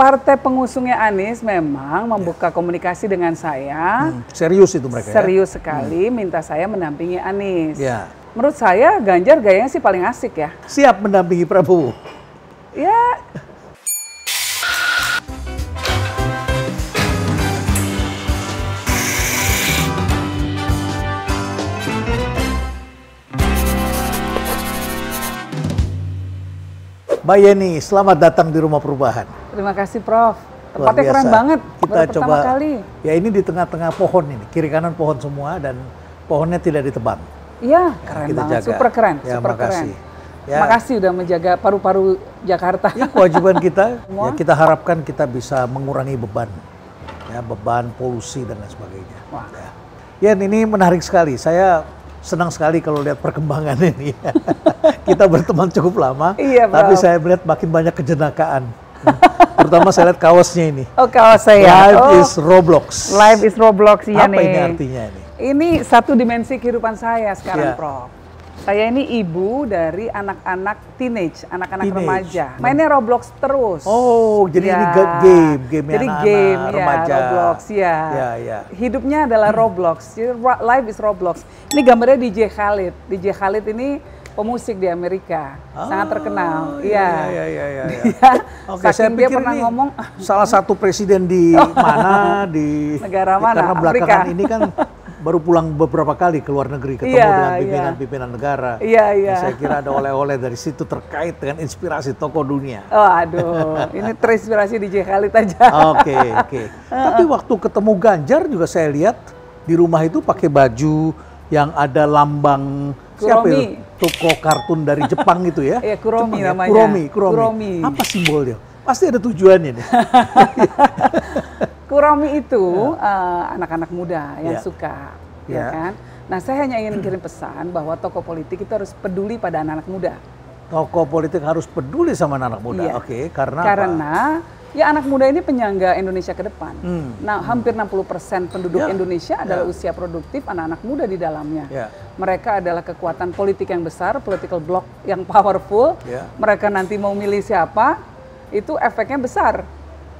partai pengusungnya Anies memang membuka komunikasi dengan saya. Serius itu mereka serius sekali, minta saya mendampingi Anies. Ya. Menurut saya Ganjar gayanya sih paling asik ya. Siap mendampingi Prabowo? Ya. Mbak Yeni, selamat datang di Rumah Perubahan. Terima kasih Prof. Tempatnya keren banget. Kita coba kali. Ya ini di tengah-tengah pohon ini, kiri kanan pohon semua dan pohonnya tidak ditebang. Iya, Ya, keren kita banget. jaga. Super keren, Ya, super makasih. keren. Ya. Makasih udah menjaga paru-paru Jakarta. Ya, kewajiban kita. Semua. Ya, kita harapkan kita bisa mengurangi beban, ya, beban polusi dan lain sebagainya. Wah. Ya, ini menarik sekali. Saya senang sekali kalau lihat perkembangan ini. Kita berteman cukup lama, Iya, tapi Prof. saya melihat makin banyak kejenakaan. Terutama saya lihat kaosnya ini. Oh, kaos saya. Life Oh, is Roblox. Life is Roblox, iya Apa nih. ini artinya ini? Ini satu dimensi kehidupan saya sekarang, Ya. Prof. Saya ini ibu dari anak-anak teenage, anak-anak Teenage. remaja. Mainnya Roblox terus. Oh, jadi ini Ya. game Jadi anak-anak game, remaja. ya, Roblox, ya. Ya. Hidupnya adalah Roblox. Jadi, life is Roblox. Ini gambarnya DJ Khaled. DJ Khaled ini pemusik di Amerika, sangat terkenal. Iya. Dia, Oke, saya saking dia pikir pernah ini ngomong salah satu presiden di mana di Negara mana? Karena belakangan Afrika. ini kan baru pulang beberapa kali ke luar negeri ketemu Iya, dengan iya. pimpinan-pimpinan negara. Iya, iya. Saya kira ada oleh-oleh dari situ terkait dengan inspirasi tokoh dunia. Oh, aduh, ini terinspirasi DJ Khaled aja. Oke. Tapi waktu ketemu Ganjar juga saya lihat di rumah itu pakai baju yang ada lambang siapa Kuromi. itu? Toko kartun dari Jepang itu ya? Iya, Kuromi Jepang ya? namanya. Kuromi. Kuromi. Apa simbolnya? Pasti ada tujuannya nih. Kuromi itu anak-anak muda yang Ya. suka, Ya. ya kan? Nah, saya hanya ingin kirim pesan bahwa tokoh politik itu harus peduli pada anak-anak muda. Tokoh politik harus peduli sama anak muda. Iya. Oke, karena apa? Karena ya anak muda ini penyangga Indonesia ke depan. Nah, hampir 60% penduduk Ya. Indonesia adalah Ya. usia produktif, anak-anak muda di dalamnya. Ya. Mereka adalah kekuatan politik yang besar, political block yang powerful. Ya. Mereka nanti mau milih siapa, itu efeknya besar.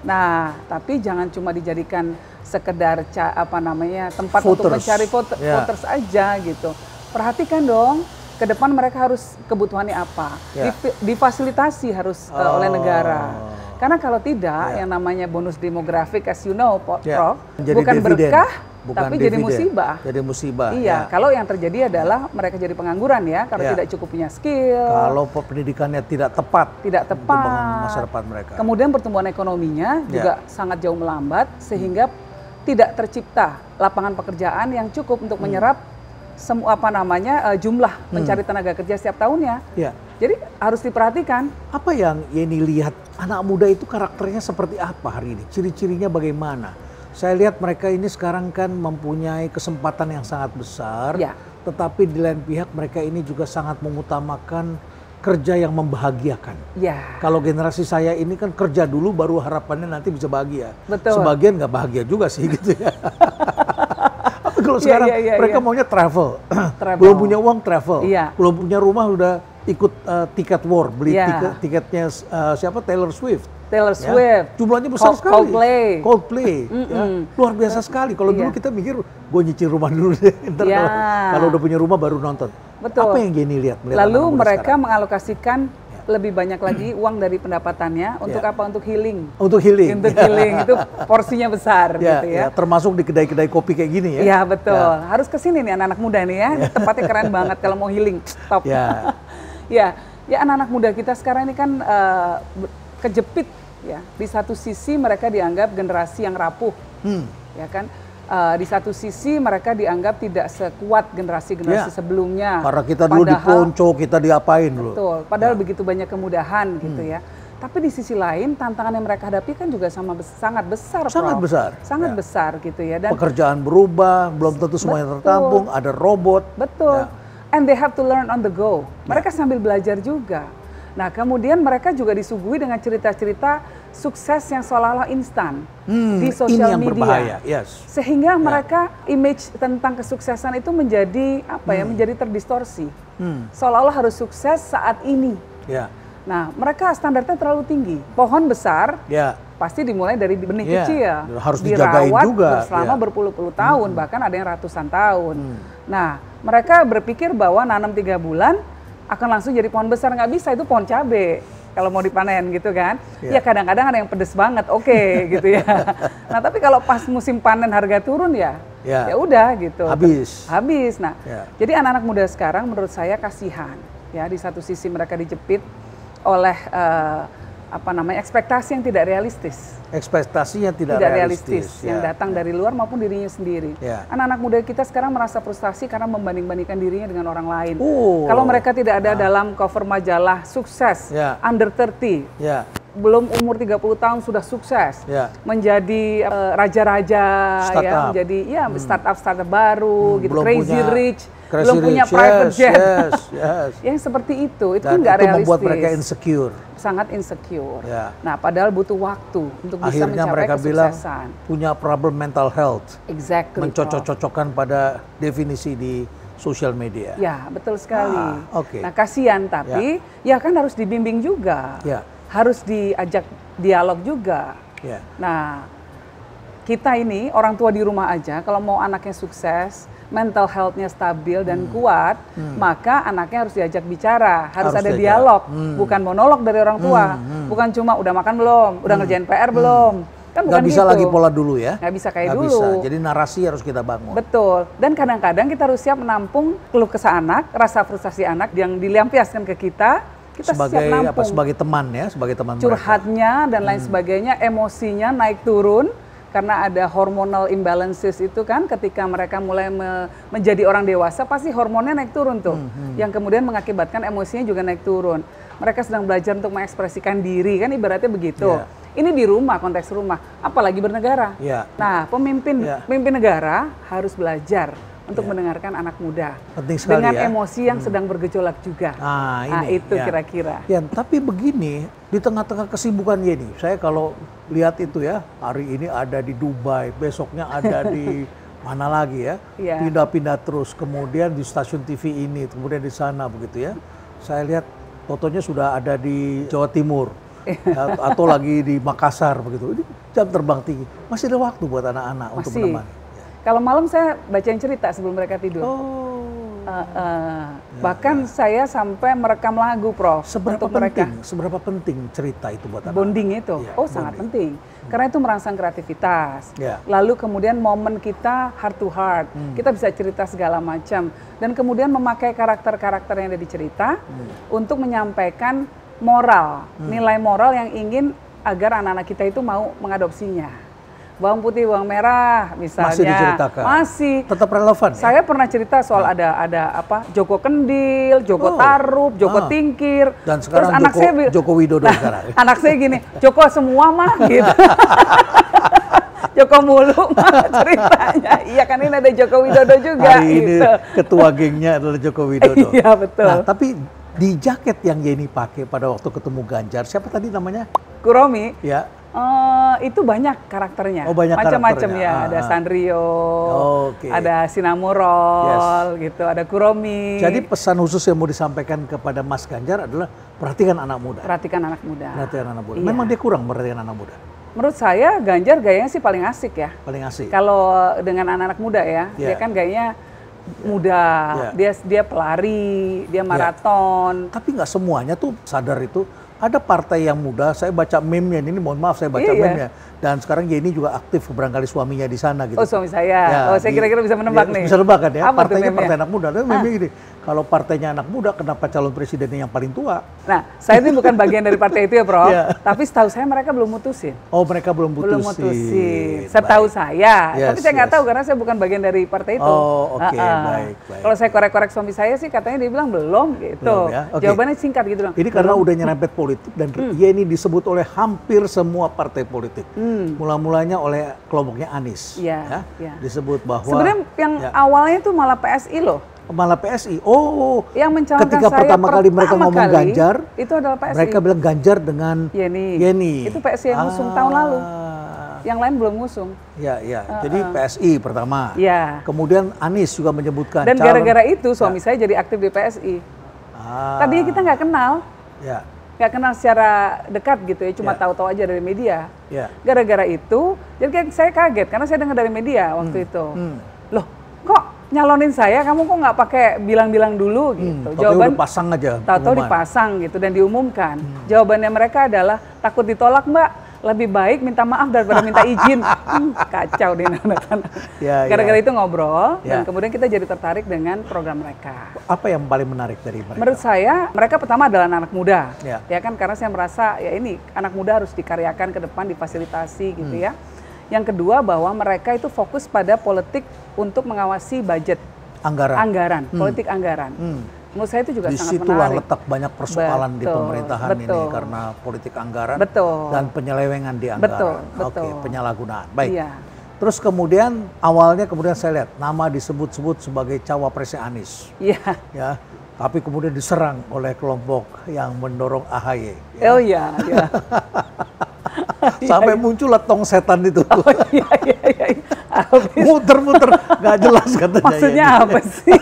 Nah, tapi jangan cuma dijadikan sekedar tempat untuk Voters. mencari Ya. voters aja gitu. Perhatikan dong, ke depan mereka harus kebutuhannya apa. Ya. Difasilitasi harus oleh negara. Karena kalau tidak, yang namanya bonus demografik, as you know, Prof, Jadi bukan dividen, berkah, bukan tapi jadi dividen. musibah. Jadi musibah. Iya, ya. kalau yang terjadi adalah mereka jadi pengangguran ya, karena Ya. tidak cukup punya skill, Kalau pendidikannya tidak tepat tidak untuk membangun tepat. masa depan mereka. Kemudian pertumbuhan ekonominya juga sangat jauh melambat, sehingga tidak tercipta lapangan pekerjaan yang cukup untuk menyerap jumlah mencari tenaga kerja setiap tahunnya. Ya. Jadi harus diperhatikan. Apa yang Yeni lihat anak muda itu karakternya seperti apa hari ini? Ciri-cirinya bagaimana? Saya lihat mereka ini sekarang kan mempunyai kesempatan yang sangat besar, Ya. tetapi di lain pihak mereka ini juga sangat mengutamakan kerja yang membahagiakan. Ya. Kalau generasi saya ini kan kerja dulu baru harapannya nanti bisa bahagia. Betul. Sebagian nggak bahagia juga sih gitu ya. Tapi kalau Iya, sekarang iya, mereka iya. maunya travel. Travel. Belum punya uang travel. Iya. Belum punya rumah udah ikut tiket war, beli Iya. tiketnya siapa Taylor Swift. Taylor Ya. Swift. Jumlahnya besar sekali. Coldplay. Ya. Luar biasa sekali. Kalau dulu Iya. kita mikir, gue nyicil rumah dulu deh. Ntar Iya. kalau udah punya rumah baru nonton. Betul. Apa yang Jenny lihat? melihat Lalu anak muda mereka sekarang? mengalokasikan lebih banyak lagi uang dari pendapatannya untuk Ya. apa? Untuk healing. Untuk healing. Untuk healing itu porsinya besar Ya, gitu ya. termasuk di kedai-kedai kopi kayak gini ya. Iya betul. Harus kesini nih anak-anak muda nih ya. Ini tempatnya keren banget kalau mau healing. Stop. Ya. Ya anak-anak muda kita sekarang ini kan kejepit ya. Di satu sisi mereka dianggap generasi yang rapuh, ya kan. Di satu sisi mereka dianggap tidak sekuat generasi-generasi Ya. sebelumnya. Karena kita dulu dipelonco, kita diapain dulu. Betul. Padahal begitu banyak kemudahan gitu ya. Tapi di sisi lain tantangan yang mereka hadapi kan juga sangat besar, Sangat Prof. besar. Sangat Ya. besar gitu ya. Dan Pekerjaan berubah, belum tentu semuanya Betul. tertampung, ada robot. betul. Ya. And they have to learn on the go. Mereka sambil belajar juga. Nah, kemudian mereka juga disuguhi dengan cerita-cerita sukses yang seolah-olah instan di Ini sosial yang media. berbahaya, yes. Sehingga mereka image tentang kesuksesan itu menjadi menjadi terdistorsi. Seolah-olah harus sukses saat ini. Ya. Nah, mereka standarnya terlalu tinggi. Pohon besar, Ya. pasti dimulai dari benih Iya, kecil, harus dijagain dirawat juga, selama iya. berpuluh-puluh tahun, bahkan ada yang ratusan tahun. Nah, mereka berpikir bahwa nanam 3 bulan akan langsung jadi pohon besar. Nggak bisa, itu pohon cabe kalau mau dipanen gitu kan. Iya. Ya kadang-kadang ada yang pedes banget, oke gitu ya. Nah tapi kalau pas musim panen harga turun ya udah gitu. Habis. Nah, jadi anak-anak muda sekarang menurut saya kasihan ya, di satu sisi mereka dijepit oleh ekspektasi yang tidak realistis. Ekspektasinya tidak realistis yang datang dari luar maupun dirinya sendiri. Anak-anak muda kita sekarang merasa frustasi karena membanding-bandingkan dirinya dengan orang lain. Kalau mereka tidak ada dalam cover majalah sukses, under 30, belum umur 30 tahun sudah sukses, menjadi raja-raja, ya, menjadi startup baru, gitu, crazy rich, belum punya private jet, yang seperti itu kan nggak realistis. Membuat mereka insecure. Sangat insecure. Nah, padahal butuh waktu untuk bisa akhirnya mencapai mereka kesuksesan. Bilang punya problem mental health. Exactly. Mencocok-cocokkan pada definisi di sosial media. Ya, betul sekali. Nah, kasihan tapi ya kan harus dibimbing juga. Harus diajak dialog juga. Nah, kita ini orang tua di rumah aja kalau mau anaknya sukses, mental health-nya stabil dan kuat, maka anaknya harus diajak bicara, harus ada dialog, bukan monolog dari orang tua, bukan cuma udah makan belum, udah ngerjain PR belum, kan bukan nggak bisa gitu. Lagi pola dulu ya? Nggak bisa kayak nggak dulu. Bisa. Jadi narasi harus kita bangun. Betul, dan kadang-kadang kita harus siap menampung keluh kesah anak, rasa frustasi anak yang dilampiaskan ke kita sebagai siap nampung. Sebagai teman ya, sebagai teman curhatnya mereka. Dan lain sebagainya, emosinya naik turun. Karena ada hormonal imbalances itu kan, ketika mereka mulai menjadi orang dewasa, pasti hormonnya naik turun tuh. Yang kemudian mengakibatkan emosinya juga naik turun. Mereka sedang belajar untuk mengekspresikan diri, kan ibaratnya begitu. Ini di rumah, konteks rumah, apalagi bernegara. Nah, pemimpin negara harus belajar untuk mendengarkan anak muda. Penting sekali dengan ya. Emosi yang sedang bergejolak juga. Itu kira-kira. Tapi begini, di tengah-tengah kesibukan Yeni, saya kalau lihat itu ya, hari ini ada di Dubai, besoknya ada di mana lagi ya, pindah-pindah terus, kemudian di stasiun TV ini, kemudian di sana begitu ya. Saya lihat fotonya sudah ada di Jawa Timur, atau lagi di Makassar begitu. Ini jam terbang tinggi, masih ada waktu buat anak-anak untuk menemani. Kalau malam saya bacain cerita sebelum mereka tidur. Bahkan saya sampai merekam lagu, Prof. Seberapa penting cerita itu buat anak? Bonding itu, sangat penting. Karena itu merangsang kreativitas. Lalu kemudian momen kita heart to heart, kita bisa cerita segala macam. Dan kemudian memakai karakter-karakter yang ada di cerita untuk menyampaikan moral, nilai moral yang ingin agar anak-anak kita itu mau mengadopsinya. Bawang putih, bawang merah, misalnya. Masih diceritakan? Masih. Tetap relevan? Saya pernah cerita soal ada Joko Kendil, Joko Tarub, Joko Tingkir. Dan sekarang terus Joko Widodo sekarang. Anak saya gini, Joko semua mah gitu. Joko mulu mah ceritanya. Iya kan, ini ada Joko Widodo juga. Hari ini ketua gengnya adalah Joko Widodo. Iya betul. Nah, tapi di jaket yang Yeni pakai pada waktu ketemu Ganjar, siapa tadi namanya? Kuromi. Ya. Itu banyak karakternya, macam-macam ya. Ada Sanrio, ada Sinamurol, gitu, ada Kuromi. Jadi pesan khusus yang mau disampaikan kepada Mas Ganjar adalah perhatikan anak muda. Perhatikan anak muda. Perhatikan anak muda. Memang dia kurang perhatikan anak muda. Menurut saya Ganjar gayanya sih paling asik ya. Paling asik. Kalau dengan anak-anak muda ya, dia kan gayanya muda, dia pelari, dia maraton. Tapi nggak semuanya tuh sadar itu. Ada partai yang muda, saya baca meme-nya, ini mohon maaf saya baca meme-nya. Dan sekarang Yeni juga aktif barangkali suaminya di sana gitu. Oh, suami saya. Saya kira-kira bisa menebak nih. Bisa nebak kan ya, apa partainya partai anak muda. Tapi meme gini, kalau partainya anak muda, kenapa calon presidennya yang paling tua? Nah, saya ini bukan bagian dari partai itu ya, Prof. Tapi setahu saya mereka belum mutusin. Oh, mereka belum putusin. Belum mutusin. Setahu saya. Tapi saya nggak tahu karena saya bukan bagian dari partai itu. Oh, oke, baik. Kalau saya korek-korek suami saya sih katanya dia bilang belum gitu. Belum, ya? Jawabannya singkat gitu dong. Ini karena udah nyerempet politik dan Yeni disebut oleh hampir semua partai politik. Mula-mulanya oleh kelompoknya Anies. Disebut bahwa sebenarnya yang awalnya itu malah PSI loh. Malah PSI. Yang mencalonkan ketika pertama kali mereka ngomong Ganjar, itu adalah PSI. Mereka bilang Ganjar dengan Yeni. Itu PSI yang ngusung tahun lalu. Yang lain belum ngusung. Jadi PSI pertama. Kemudian Anies juga menyebutkan. Dan gara-gara itu suami saya jadi aktif di PSI. Tadinya kita nggak kenal. nggak kenal secara dekat gitu ya, cuma tahu-tahu aja dari media. Gara-gara itu, jadi saya kaget karena saya dengar dari media waktu itu. Loh, kok nyalonin saya, kamu kok nggak pakai bilang-bilang dulu gitu. Jawaban pasang aja. Tahu-tahu dipasang gitu dan diumumkan. Jawabannya mereka adalah takut ditolak, Mbak. Lebih baik minta maaf daripada minta izin. Kacau deh anak-anak. Gara-gara itu ngobrol dan kemudian kita jadi tertarik dengan program mereka. Apa yang paling menarik dari mereka? Menurut saya mereka pertama adalah anak muda, ya kan, karena saya merasa ya ini anak muda harus dikaryakan ke depan, difasilitasi gitu ya. Yang kedua bahwa mereka itu fokus pada politik untuk mengawasi budget, anggaran, politik anggaran. Menurut saya itu juga sangat menarik. Disitulah letak banyak persoalan di pemerintahan ini karena politik anggaran dan penyelewengan di anggaran. Oke, penyalahgunaan. Baik. Terus kemudian awalnya saya lihat nama disebut-sebut sebagai cawapresnya Anies. Ya. Tapi kemudian diserang oleh kelompok yang mendorong AHY. Oh iya. Sampai muncullah tong setan itu. Oh iya. Muter-muter, nggak jelas katanya. Maksudnya apa sih?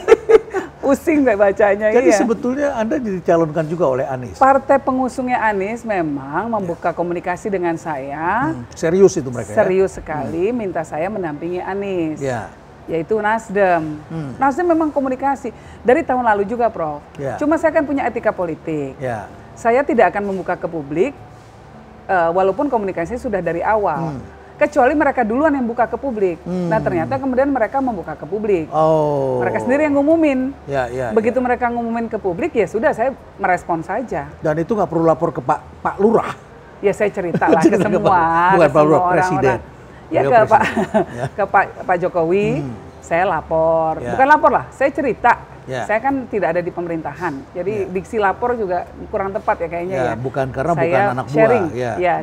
Pusing deh bacanya. Jadi sebetulnya Anda dicalonkan juga oleh Anies. Partai pengusungnya Anies memang membuka komunikasi dengan saya. Serius itu mereka. Serius sekali, minta saya mendampingi Anies. Yaitu Nasdem. Nasdem memang komunikasi dari tahun lalu juga, Prof. Cuma saya kan punya etika politik. Saya tidak akan membuka ke publik, walaupun komunikasinya sudah dari awal. Kecuali mereka duluan yang buka ke publik. Nah ternyata kemudian mereka membuka ke publik. Mereka sendiri yang ngumumin. Begitu mereka ngumumin ke publik, ya sudah saya merespon saja. Dan itu nggak perlu lapor ke Pak Lurah? Ya saya cerita lah ke semua. Bukan Pak Lurah, Presiden. Ya ke Pak Jokowi, saya lapor. Bukan lapor lah, saya cerita. Saya kan tidak ada di pemerintahan. Jadi diksi lapor juga kurang tepat ya kayaknya ya. Bukan karena saya bukan anak buah. Sharing.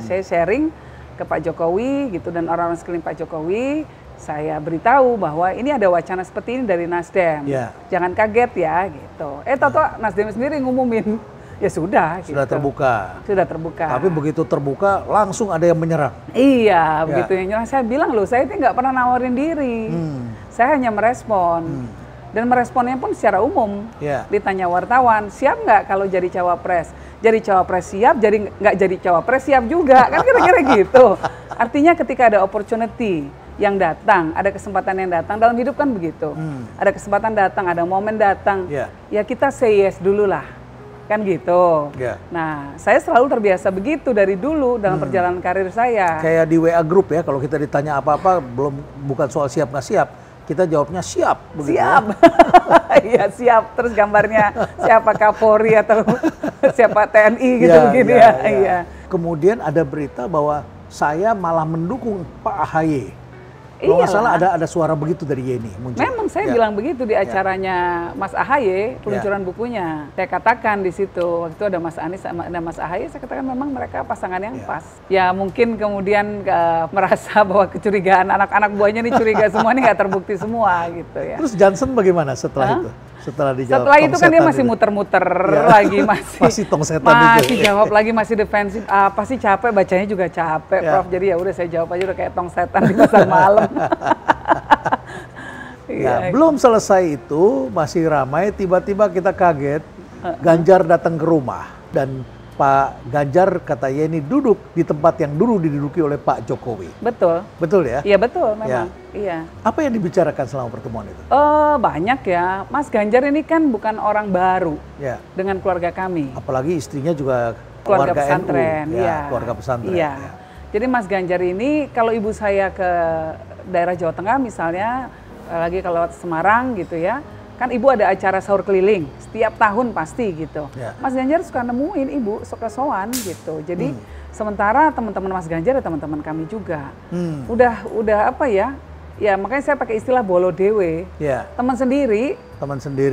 Saya sharing ke Pak Jokowi gitu dan orang-orang sekeliling Pak Jokowi, saya beritahu bahwa ini ada wacana seperti ini dari Nasdem. Jangan kaget ya gitu. Tahu-tahu Nasdem sendiri ngumumin. Ya sudah gitu. Sudah terbuka. Tapi begitu terbuka langsung ada yang menyerang. Iya, begitu yang menyerang. Saya bilang loh, saya itu nggak pernah nawarin diri. Saya hanya merespon. Dan meresponnya pun secara umum. Ditanya wartawan, siap nggak kalau jadi cawapres? Jadi cawapres siap, jadi nggak jadi cawapres siap juga. Kan kira-kira gitu. Artinya ketika ada opportunity yang datang, ada kesempatan yang datang, dalam hidup kan begitu. Ada kesempatan datang, ada momen datang. Ya kita say yes dulu lah. Kan gitu. Nah, saya selalu terbiasa begitu dari dulu dalam perjalanan karir saya. Kayak di WA Group ya, kalau kita ditanya apa-apa, bukan soal siap nggak siap. Kita jawabnya siap. Siap. Iya siap. Terus gambarnya siapa Kapolri atau siapa TNI gitu begini ya. Kemudian ada berita bahwa saya malah mendukung Pak AHY. Kalau nggak salah ada suara begitu dari Yeni muncul. Memang saya bilang begitu di acaranya Mas AHY, peluncuran bukunya. Saya katakan di situ, waktu itu ada Mas Anies sama ada Mas AHY, saya katakan memang mereka pasangan yang pas. Ya mungkin kemudian merasa bahwa kecurigaan anak-anak buahnya ini curiga semua, ini nggak terbukti semua gitu ya. Terus Johnson bagaimana setelah itu? Setelah dijawab setelah itu kan dia masih muter-muter lagi, masih tong setan masih jawab lagi, masih defensif. Apa sih capek, bacanya juga capek, Prof. Jadi ya udah saya jawab aja udah kayak tong setan di pasar malam. Belum selesai itu masih ramai, tiba-tiba kita kaget Ganjar datang ke rumah dan Pak Ganjar kata Yeni duduk di tempat yang dulu diduduki oleh Pak Jokowi. Betul. Betul ya? Iya betul memang. Iya. Apa yang dibicarakan selama pertemuan itu? Banyak ya. Mas Ganjar ini kan bukan orang baru dengan keluarga kami. Apalagi istrinya juga keluarga pesantren. NU. Keluarga pesantren. Iya. Jadi Mas Ganjar ini kalau ibu saya ke daerah Jawa Tengah misalnya, lagi kalau Semarang gitu ya, kan ibu ada acara sahur keliling setiap tahun pasti gitu. Mas Ganjar suka nemuin ibu, suka sowan gitu. Jadi sementara teman-teman Mas Ganjar dan teman-teman kami juga udah apa ya? Ya makanya saya pakai istilah bolo dewe. Teman sendiri.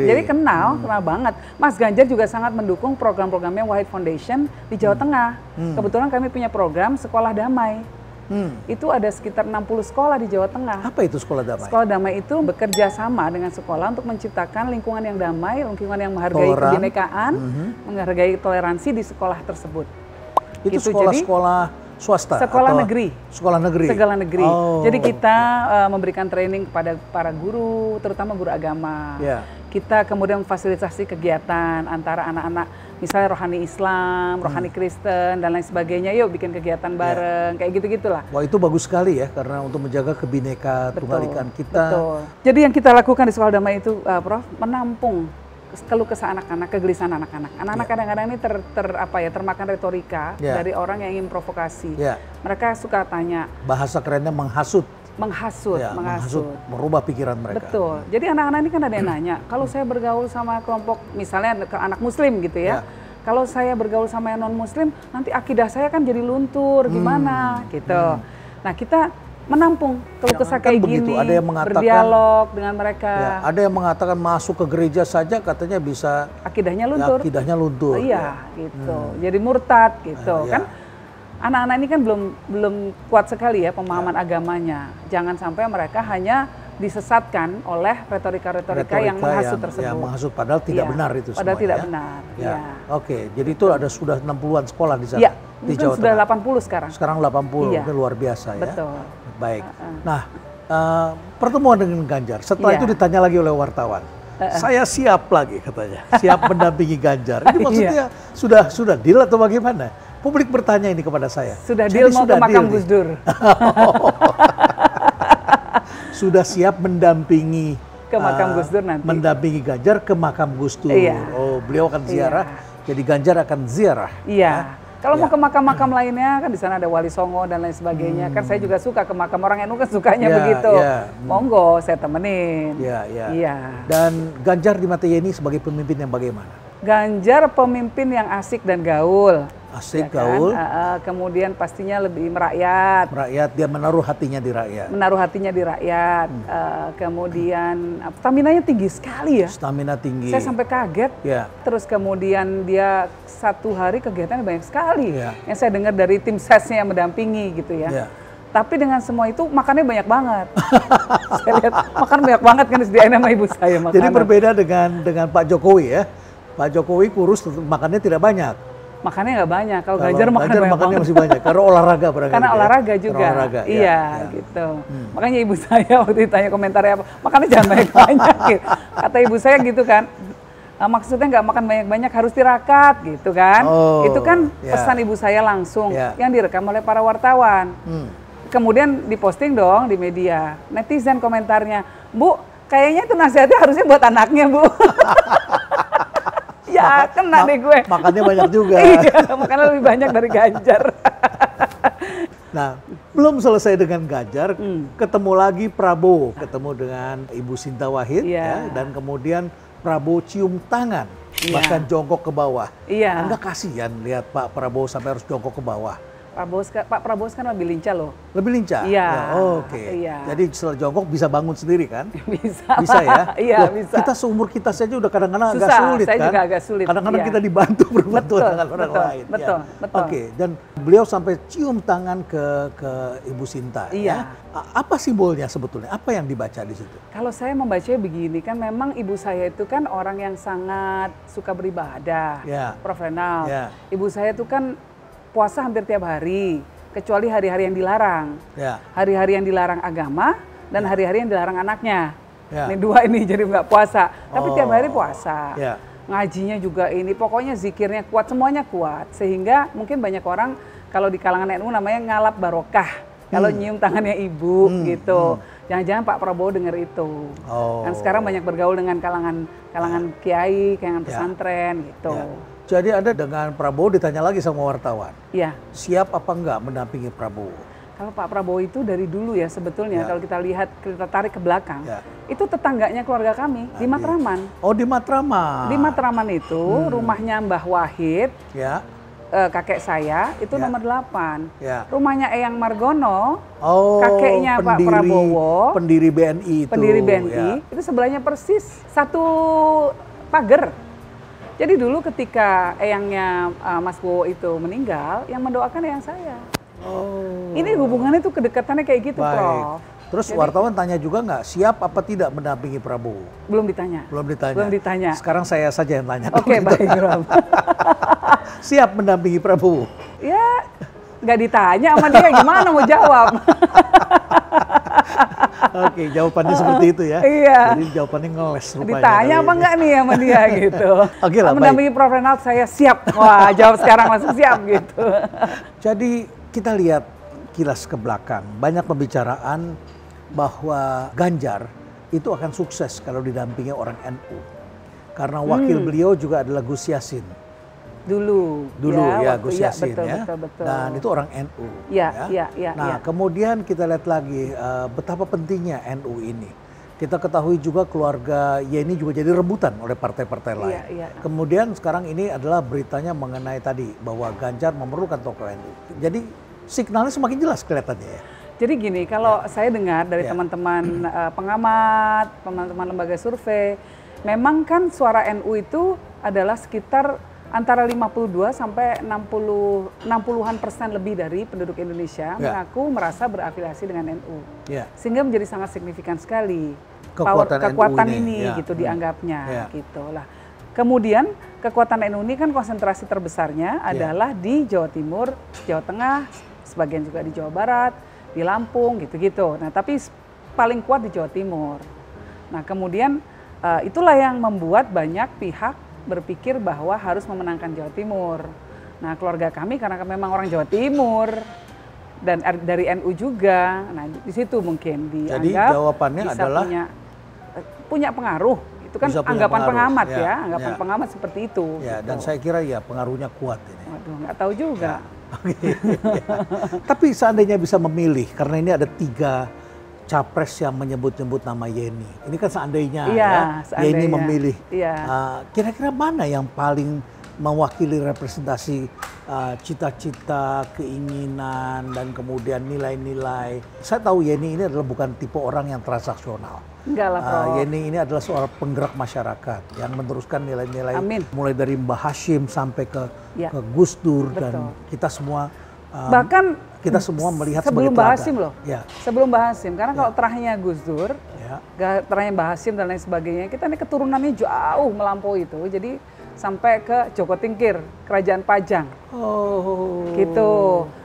Jadi kenal banget. Mas Ganjar juga sangat mendukung program-programnya Wahid Foundation di Jawa Tengah. Kebetulan kami punya program Sekolah Damai. Itu ada sekitar 60 sekolah di Jawa Tengah. Apa itu Sekolah Damai? Sekolah Damai itu bekerja sama dengan sekolah untuk menciptakan lingkungan yang damai, lingkungan yang menghargai kebinekaan, menghargai toleransi di sekolah tersebut. Itu sekolah-sekolah swasta? Sekolah atau negeri. Sekolah negeri? Sekolah negeri. Oh, Jadi kita memberikan training kepada para guru, terutama guru agama. Kita kemudian memfasilitasi kegiatan antara anak-anak, misalnya rohani Islam, rohani Kristen, dan lain sebagainya. Yuk bikin kegiatan bareng, kayak gitu-gitulah. Wah, itu bagus sekali ya, karena untuk menjaga kebineka tunggal ikan kita. Betul. Jadi yang kita lakukan di Sekolah Damai itu, Prof, menampung keluh kesah anak-anak, kegelisahan anak-anak. Anak-anak kadang-kadang ini termakan retorika dari orang yang ingin provokasi. Mereka suka tanya. Bahasa kerennya menghasut. Menghasut, merubah pikiran mereka. Betul. Jadi anak-anak ini kan ada yang nanya, kalau saya bergaul sama kelompok, misalnya ke anak Muslim gitu ya, kalau saya bergaul sama yang non Muslim, nanti akidah saya kan jadi luntur, gimana gitu. Nah, kita menampung keluh kesah kayak gini, ada yang mengatakan, berdialog dengan mereka. Ada yang mengatakan masuk ke gereja saja katanya bisa akidahnya luntur. Akidahnya luntur. Iya, gitu. Jadi murtad gitu kan. Anak-anak ini kan belum kuat sekali ya pemahaman agamanya. Jangan sampai mereka hanya disesatkan oleh retorika-retorika yang menghasut tersebut. Yang menghasut padahal tidak benar itu padahal semua. Tidak benar. Oke, jadi itu ada sudah 60-an sekolah di sana. Iya, di Jawa sudah Tengah. 80 sekarang. Sekarang 80, itu luar biasa ya. Betul. Baik. Nah, pertemuan dengan Ganjar. Setelah itu ditanya lagi oleh wartawan. Saya siap lagi katanya, siap mendampingi Ganjar. Ini maksudnya sudah deal atau bagaimana? Publik bertanya ini kepada saya. Sudah deal mau ke makam Gus Dur. Sudah siap mendampingi ke makam Gus Dur nanti. Mendampingi Ganjar ke makam Gus Dur. Oh, beliau akan ziarah. Jadi Ganjar akan ziarah. Iya. Kalau mau ke makam-makam lainnya kan di sana ada Wali Songo dan lain sebagainya. Kan saya juga suka ke makam orang NU kan sukanya begitu. Monggo saya temenin. Iya. Dan Ganjar di mata Yeni sebagai pemimpin yang bagaimana? Ganjar pemimpin yang asik dan gaul. Asik, gaul. Kemudian pastinya lebih merakyat. Merakyat, dia menaruh hatinya di rakyat. Menaruh hatinya di rakyat. Kemudian stamina-nya tinggi sekali ya. Stamina tinggi. Saya sampai kaget. Terus kemudian dia satu hari kegiatannya banyak sekali. Yang saya dengar dari tim sesnya yang mendampingi gitu ya. Tapi dengan semua itu makannya banyak banget. Saya lihat makan banyak banget kan disediain sama ibu saya makanan. Jadi berbeda dengan Pak Jokowi ya. Pak Jokowi kurus, makannya tidak banyak. Makannya nggak banyak. Kalau Ganjar makannya masih banyak. Karena olahraga barangkali. Karena olahraga juga. Iya, gitu. Makanya ibu saya waktu ditanya komentarnya apa, makannya jangan banyak-banyak. Gitu. Kata ibu saya gitu kan. Maksudnya nggak makan banyak-banyak, harus tirakat gitu kan. Itu kan pesan ibu saya langsung yang direkam oleh para wartawan. Kemudian diposting dong di media. Netizen komentarnya, Bu, kayaknya itu nasihatnya harusnya buat anaknya, Bu. Ya, kena deh gue. Makannya banyak juga. Iya, makannya lebih banyak dari Ganjar. Nah, belum selesai dengan Ganjar, ketemu lagi Prabowo. Ketemu dengan Ibu Sinta Wahid, dan kemudian Prabowo cium tangan, bahkan jongkok ke bawah. Anda kasihan lihat Pak Prabowo sampai harus jongkok ke bawah. Pak Prabowo kan lebih lincah loh. Lebih lincah? Iya. Oke. Jadi setelah jongkok bisa bangun sendiri kan? Bisa. Bisa ya? Iya, bisa. Kita seumur kita saja udah kadang-kadang agak sulit saya kan? juga agak sulit. Kadang-kadang kita dibantu berbantuan dengan orang lain. Betul. Oke, dan beliau sampai cium tangan ke Ibu Sinta. Iya. Apa simbolnya sebetulnya? Apa yang dibaca di situ? Kalau saya membacanya begini, kan memang ibu saya itu kan orang yang sangat suka beribadah, Prof. Renal. Ibu saya itu kan puasa hampir tiap hari, kecuali hari-hari yang dilarang. Hari-hari yang dilarang agama dan hari-hari yang dilarang anaknya. Ini dua ini jadi nggak puasa, tapi tiap hari puasa. Ngajinya juga ini, pokoknya zikirnya kuat, semuanya kuat. Sehingga mungkin banyak orang kalau di kalangan NU namanya ngalap barokah. Kalau nyium tangannya ibu gitu. Jangan-jangan Pak Prabowo dengar itu. Kan sekarang banyak bergaul dengan kalangan kiai, kalangan pesantren gitu. Jadi Anda dengan Prabowo ditanya lagi sama wartawan. Iya. Siap apa enggak mendampingi Prabowo? Kalau Pak Prabowo itu dari dulu ya sebetulnya kalau kita lihat, kita tarik ke belakang, itu tetangganya keluarga kami di Matraman. Oh, di Matraman. Di Matraman itu rumahnya Mbah Wahid, kakek saya itu nomor 8. Rumahnya Eyang Margono, kakeknya Pak Prabowo, pendiri BNI itu. Pendiri BNI, itu sebelahnya persis satu pagar. Jadi dulu ketika eyangnya Mas Bowo itu meninggal, yang mendoakan eyang saya. Ini hubungannya tuh kedekatannya kayak gitu, Prof. Terus wartawan tanya juga nggak, siap apa tidak mendampingi Prabowo? Belum ditanya. Belum ditanya. Sekarang saya saja yang tanya. Oke, baik, Prof. Siap mendampingi Prabowo? Ya, nggak ditanya sama dia, gimana mau jawab? Oke, jawabannya seperti itu ya. Iya. Jadi jawabannya ngeles rupanya. Ditanya apa enggak nih sama dia gitu. Oke lah, mendampingi Prof. Renald, saya siap. Wah, jawab sekarang langsung siap gitu. Jadi kita lihat kilas ke belakang, banyak pembicaraan bahwa Ganjar itu akan sukses kalau didampingi orang NU. Karena wakil beliau juga adalah Gus Yassin. Dulu ya Gus Yassin ya. Betul. Dan itu orang NU. Ya. Nah, kemudian kita lihat lagi betapa pentingnya NU ini. Kita ketahui juga keluarga Yeni juga jadi rebutan oleh partai-partai lain. Kemudian sekarang ini adalah beritanya mengenai tadi bahwa Ganjar memerlukan tokoh NU. Jadi signalnya semakin jelas kelihatannya ya. Jadi gini, kalau saya dengar dari teman-teman pengamat, teman-teman lembaga survei, memang kan suara NU itu adalah sekitar antara 52 sampai 60-an% lebih dari penduduk Indonesia mengaku merasa berafiliasi dengan NU. Sehingga menjadi sangat signifikan sekali kekuatan ini gitu dianggapnya gitu lah. Kemudian kekuatan NU ini kan konsentrasi terbesarnya adalah di Jawa Timur, Jawa Tengah, sebagian juga di Jawa Barat, di Lampung gitu-gitu. Nah, tapi paling kuat di Jawa Timur. Nah, kemudian itulah yang membuat banyak pihak berpikir bahwa harus memenangkan Jawa Timur. Nah, keluarga kami karena memang orang Jawa Timur dan dari NU juga. Nah, di situ mungkin dianggap jadi jawabannya bisa adalah punya pengaruh. Itu kan anggapan pengamat anggapan pengamat seperti itu. Ya, gitu. Dan saya kira ya pengaruhnya kuat ini. Waduh, nggak tahu juga. Tapi seandainya bisa memilih, karena ini ada 3 capres yang menyebut-nyebut nama Yeni. Ini kan seandainya Yeni memilih. Kira-kira mana yang paling mewakili representasi cita-cita, keinginan, dan kemudian nilai-nilai. Saya tahu Yeni ini adalah bukan tipe orang yang transaksional. Enggak lah, Prof. Yeni ini adalah seorang penggerak masyarakat yang meneruskan nilai-nilai mulai dari Mbah Hashim sampai ke Gus Dur. Betul. Dan kita semua bahkan kita semua melihat sebelum Mbah Hashim loh. Ya. Sebelum Mbah Hashim, karena kalau terakhirnya Gus Dur, terakhirnya Mbah Hashim dan lain sebagainya, kita ini keturunannya jauh melampaui itu. Jadi sampai ke Joko Tingkir, Kerajaan Pajang. Gitu.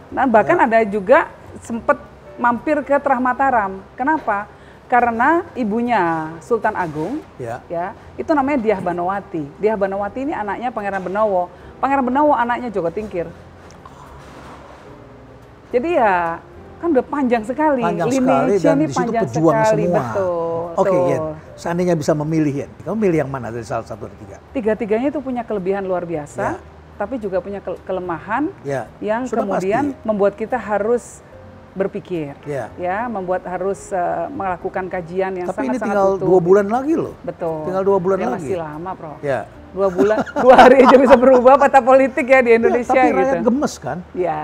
Nah, bahkan ada juga sempat mampir ke Trah Mataram. Kenapa? Karena ibunya Sultan Agung, itu namanya Dyah Banowati. Dyah Banowati ini anaknya Pangeran Benowo. Pangeran Benowo anaknya Joko Tingkir. Jadi ya kan udah panjang sekali. Panjang sekali dan di situ pejuang semua. Betul. Oke, Yen. Seandainya bisa memilih, Yen, kamu milih yang mana dari salah satu dari 3? Tiga-tiganya itu punya kelebihan luar biasa, tapi juga punya kelemahan yang sudah kemudian pasti membuat kita harus berpikir, membuat harus melakukan kajian yang tapi sangat-sangat ini tinggal 2 bulan lagi loh. Betul. Tinggal 2 bulan lagi. Masih lama, Prof. 2 bulan, 2 hari aja bisa berubah peta politik ya di Indonesia tapi gitu. rakyat gemes kan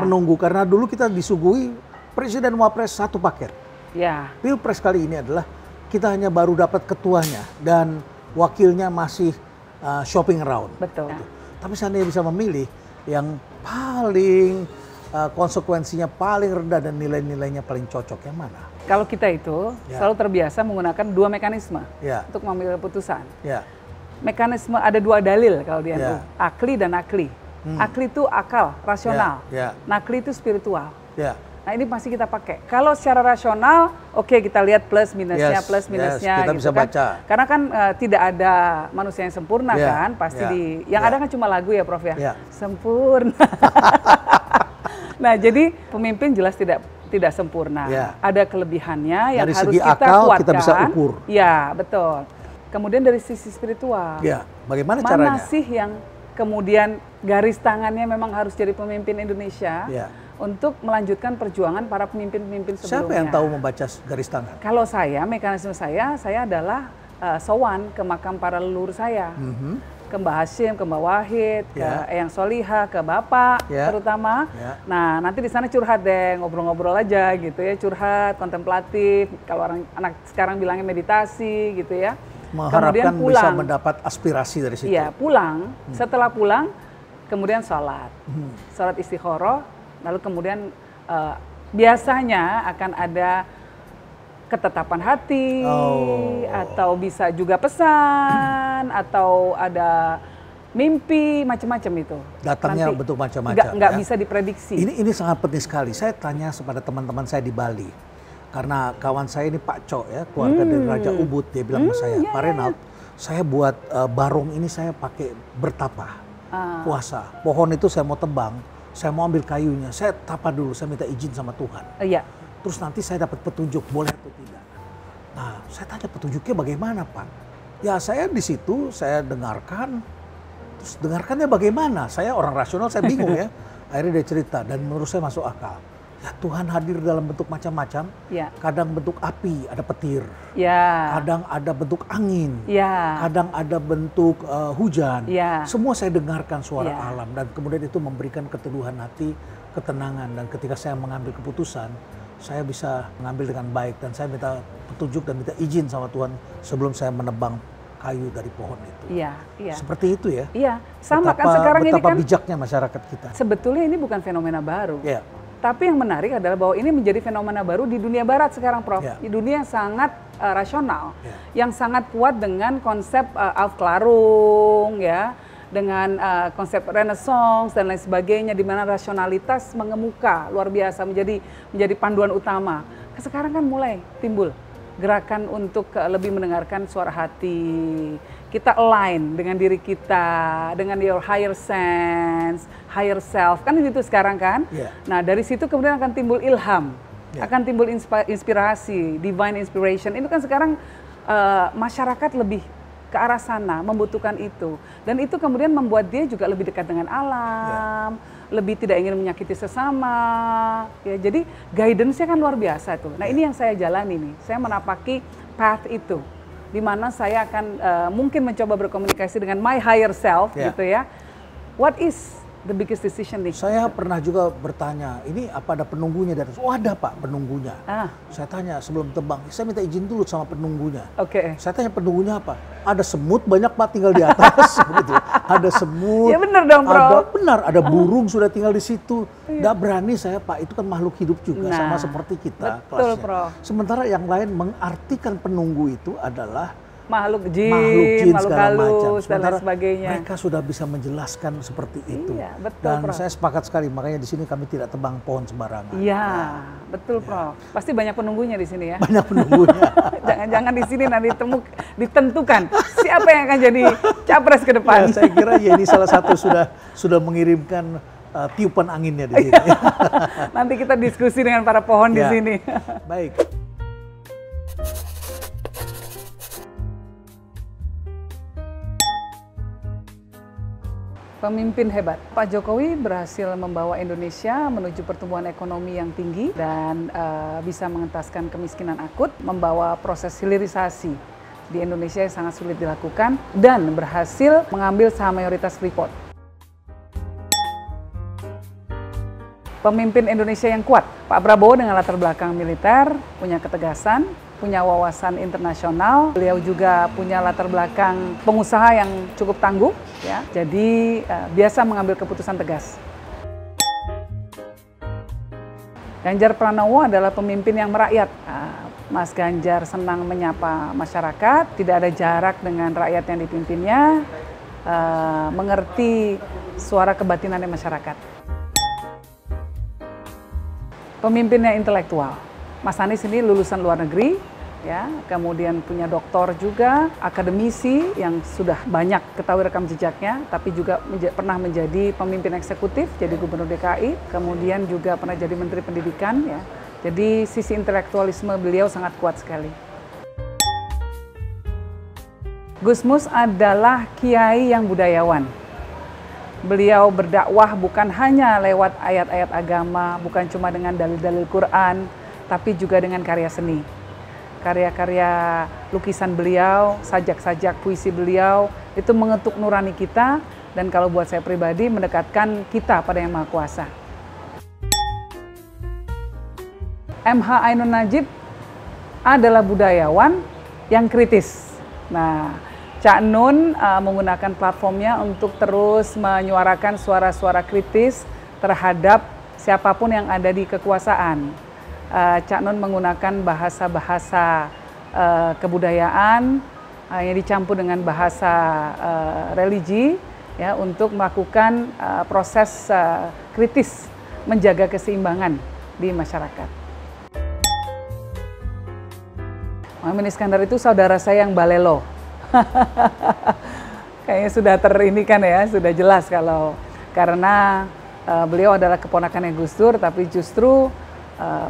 menunggu, karena dulu kita disuguhi Presiden Wapres 1 paket. Pilpres kali ini adalah kita hanya baru dapat ketuanya dan wakilnya masih shopping around. Betul. Tapi seandainya bisa memilih yang paling konsekuensinya paling rendah dan nilai-nilainya paling cocok, yang mana? Kalau kita itu selalu terbiasa menggunakan 2 mekanisme untuk mengambil keputusan. Mekanisme ada 2 dalil kalau di NU, akli dan nakli. Akli itu akal, rasional. Nakli itu spiritual. Nah, ini pasti kita pakai. Kalau secara rasional, oke, kita lihat plus minusnya, kita gitu bisa kan. baca. Karena kan tidak ada manusia yang sempurna kan, pasti yang ada kan cuma lagu ya, Prof ya. Sempurna. Nah, jadi pemimpin jelas tidak sempurna. Ada kelebihannya yang dari harus segi kita akal, kuatkan. kita bisa ukur. Ya, betul. Kemudian dari sisi spiritual. Bagaimana caranya? Mana sih yang kemudian garis tangannya memang harus jadi pemimpin Indonesia untuk melanjutkan perjuangan para pemimpin-pemimpin sebelumnya. Siapa yang tahu membaca garis tangan? Kalau mekanisme saya adalah sowan ke makam para leluhur saya. Ke Mbah Hashim, ke Mbah Wahid, ke Eyang Solihah, ke Bapak terutama. Nah, nanti di sana curhat deh, ngobrol-ngobrol aja gitu ya, curhat, kontemplatif. Kalau anak sekarang bilangnya meditasi gitu ya. Mengharapkan kemudian pulang, bisa mendapat aspirasi dari situ. Iya, pulang. Setelah pulang, kemudian sholat. Sholat istikharah, lalu kemudian biasanya akan ada ketetapan hati, atau bisa juga pesan, atau ada mimpi, macam-macam itu. Datangnya nanti bentuk macam-macam. Nggak bisa diprediksi. Ini sangat penting sekali. Saya tanya kepada teman-teman saya di Bali. Karena kawan saya ini Pak Cok ya, keluarga dari Raja Ubud, dia bilang ke saya, Pak Renald, saya buat barong ini saya pakai bertapa, puasa. Pohon itu saya mau tebang, saya mau ambil kayunya, saya tapa dulu, saya minta izin sama Tuhan. Iya. Terus nanti saya dapat petunjuk, boleh atau tidak. Nah, saya tanya petunjuknya bagaimana, Pak? Ya saya di situ, saya dengarkan, terus dengarkannya bagaimana? Saya orang rasional, saya bingung ya. Akhirnya dia cerita, dan menurut saya masuk akal. Ya Tuhan hadir dalam bentuk macam-macam, kadang bentuk api, ada petir, kadang ada bentuk angin, kadang ada bentuk hujan, semua saya dengarkan suara alam dan kemudian itu memberikan keteduhan hati, ketenangan, dan ketika saya mengambil keputusan, saya bisa mengambil dengan baik dan saya minta petunjuk dan minta izin sama Tuhan sebelum saya menebang kayu dari pohon itu. Seperti itu ya. Iya, sama kan sekarang ini kan. Betapa bijaknya masyarakat kita. Sebetulnya ini bukan fenomena baru. Tapi yang menarik adalah bahwa ini menjadi fenomena baru di dunia barat sekarang, Prof. Di dunia yang sangat rasional, yang sangat kuat dengan konsep Aufklärung, ya, dengan konsep Renaissance dan lain sebagainya, di mana rasionalitas mengemuka luar biasa menjadi panduan utama. Sekarang kan mulai timbul gerakan untuk lebih mendengarkan suara hati. Kita align dengan diri kita, dengan your higher sense, higher self. Kan itu sekarang kan? Nah dari situ kemudian akan timbul ilham, akan timbul inspirasi, divine inspiration. Itu kan sekarang masyarakat lebih ke arah sana, membutuhkan itu. Dan itu kemudian membuat dia juga lebih dekat dengan alam, lebih tidak ingin menyakiti sesama. Ya, jadi guidance-nya kan luar biasa tuh. Nah ini yang saya jalani nih, saya menapaki path itu. Di mana saya akan mungkin mencoba berkomunikasi dengan my higher self gitu ya. What is the biggest decision nih? Saya pernah juga bertanya, ini apa ada penunggunya dari? Oh ada Pak penunggunya. Saya tanya sebelum tebang, saya minta izin dulu sama penunggunya. Saya tanya penunggunya apa? Ada semut banyak Pak tinggal di atas, begitu. Ada semut. Ya benar dong Bro. Ada burung sudah tinggal di situ. Nggak berani saya Pak, itu kan makhluk hidup juga sama seperti kita. Betul Prof. Sementara yang lain mengartikan penunggu itu adalah makhluk jin, makhluk halus dan lain sebagainya. Mereka sudah bisa menjelaskan seperti itu. Betul, dan Prof. saya sepakat sekali, makanya di sini kami tidak tebang pohon sembarangan. Betul Prof. Pasti banyak penunggunya di sini ya. Banyak penunggunya. Jangan-jangan di sini nanti ditentukan siapa yang akan jadi capres ke depan. Saya kira ya ini salah satu sudah mengirimkan tiupan anginnya di sini. Nanti kita diskusi dengan para pohon di sini. Baik. Pemimpin hebat. Pak Jokowi berhasil membawa Indonesia menuju pertumbuhan ekonomi yang tinggi dan bisa mengentaskan kemiskinan akut, membawa proses hilirisasi di Indonesia yang sangat sulit dilakukan, dan berhasil mengambil saham mayoritas Freeport. Pemimpin Indonesia yang kuat. Pak Prabowo dengan latar belakang militer, punya ketegasan, punya wawasan internasional. Beliau juga punya latar belakang pengusaha yang cukup tangguh, ya. Jadi biasa mengambil keputusan tegas. Ganjar Pranowo adalah pemimpin yang merakyat. Mas Ganjar senang menyapa masyarakat, tidak ada jarak dengan rakyat yang dipimpinnya, mengerti suara kebatinannya masyarakat. Pemimpinnya intelektual. Mas Anies ini lulusan luar negeri, ya, kemudian punya doktor juga, akademisi yang sudah banyak ketahui rekam jejaknya, tapi juga pernah menjadi pemimpin eksekutif, jadi gubernur DKI, kemudian juga pernah jadi menteri pendidikan, ya. Jadi sisi intelektualisme beliau sangat kuat sekali. Gus Mus adalah kiai yang budayawan. Beliau berdakwah bukan hanya lewat ayat-ayat agama, bukan cuma dengan dalil-dalil Quran, tapi juga dengan karya seni. Karya-karya lukisan beliau, sajak-sajak puisi beliau, itu mengetuk nurani kita, dan kalau buat saya pribadi mendekatkan kita pada Yang Maha Kuasa. MH Ainun Najib adalah budayawan yang kritis. Nah, Cak Nun menggunakan platformnya untuk terus menyuarakan suara-suara kritis terhadap siapapun yang ada di kekuasaan. Cak Nun menggunakan bahasa-bahasa kebudayaan yang dicampur dengan bahasa religi ya untuk melakukan proses kritis menjaga keseimbangan di masyarakat. Muhammad Iskandar itu saudara saya yang balelo. Kayaknya sudah terinikan ya, sudah jelas kalau karena beliau adalah keponakannya Gus Dur, tapi justru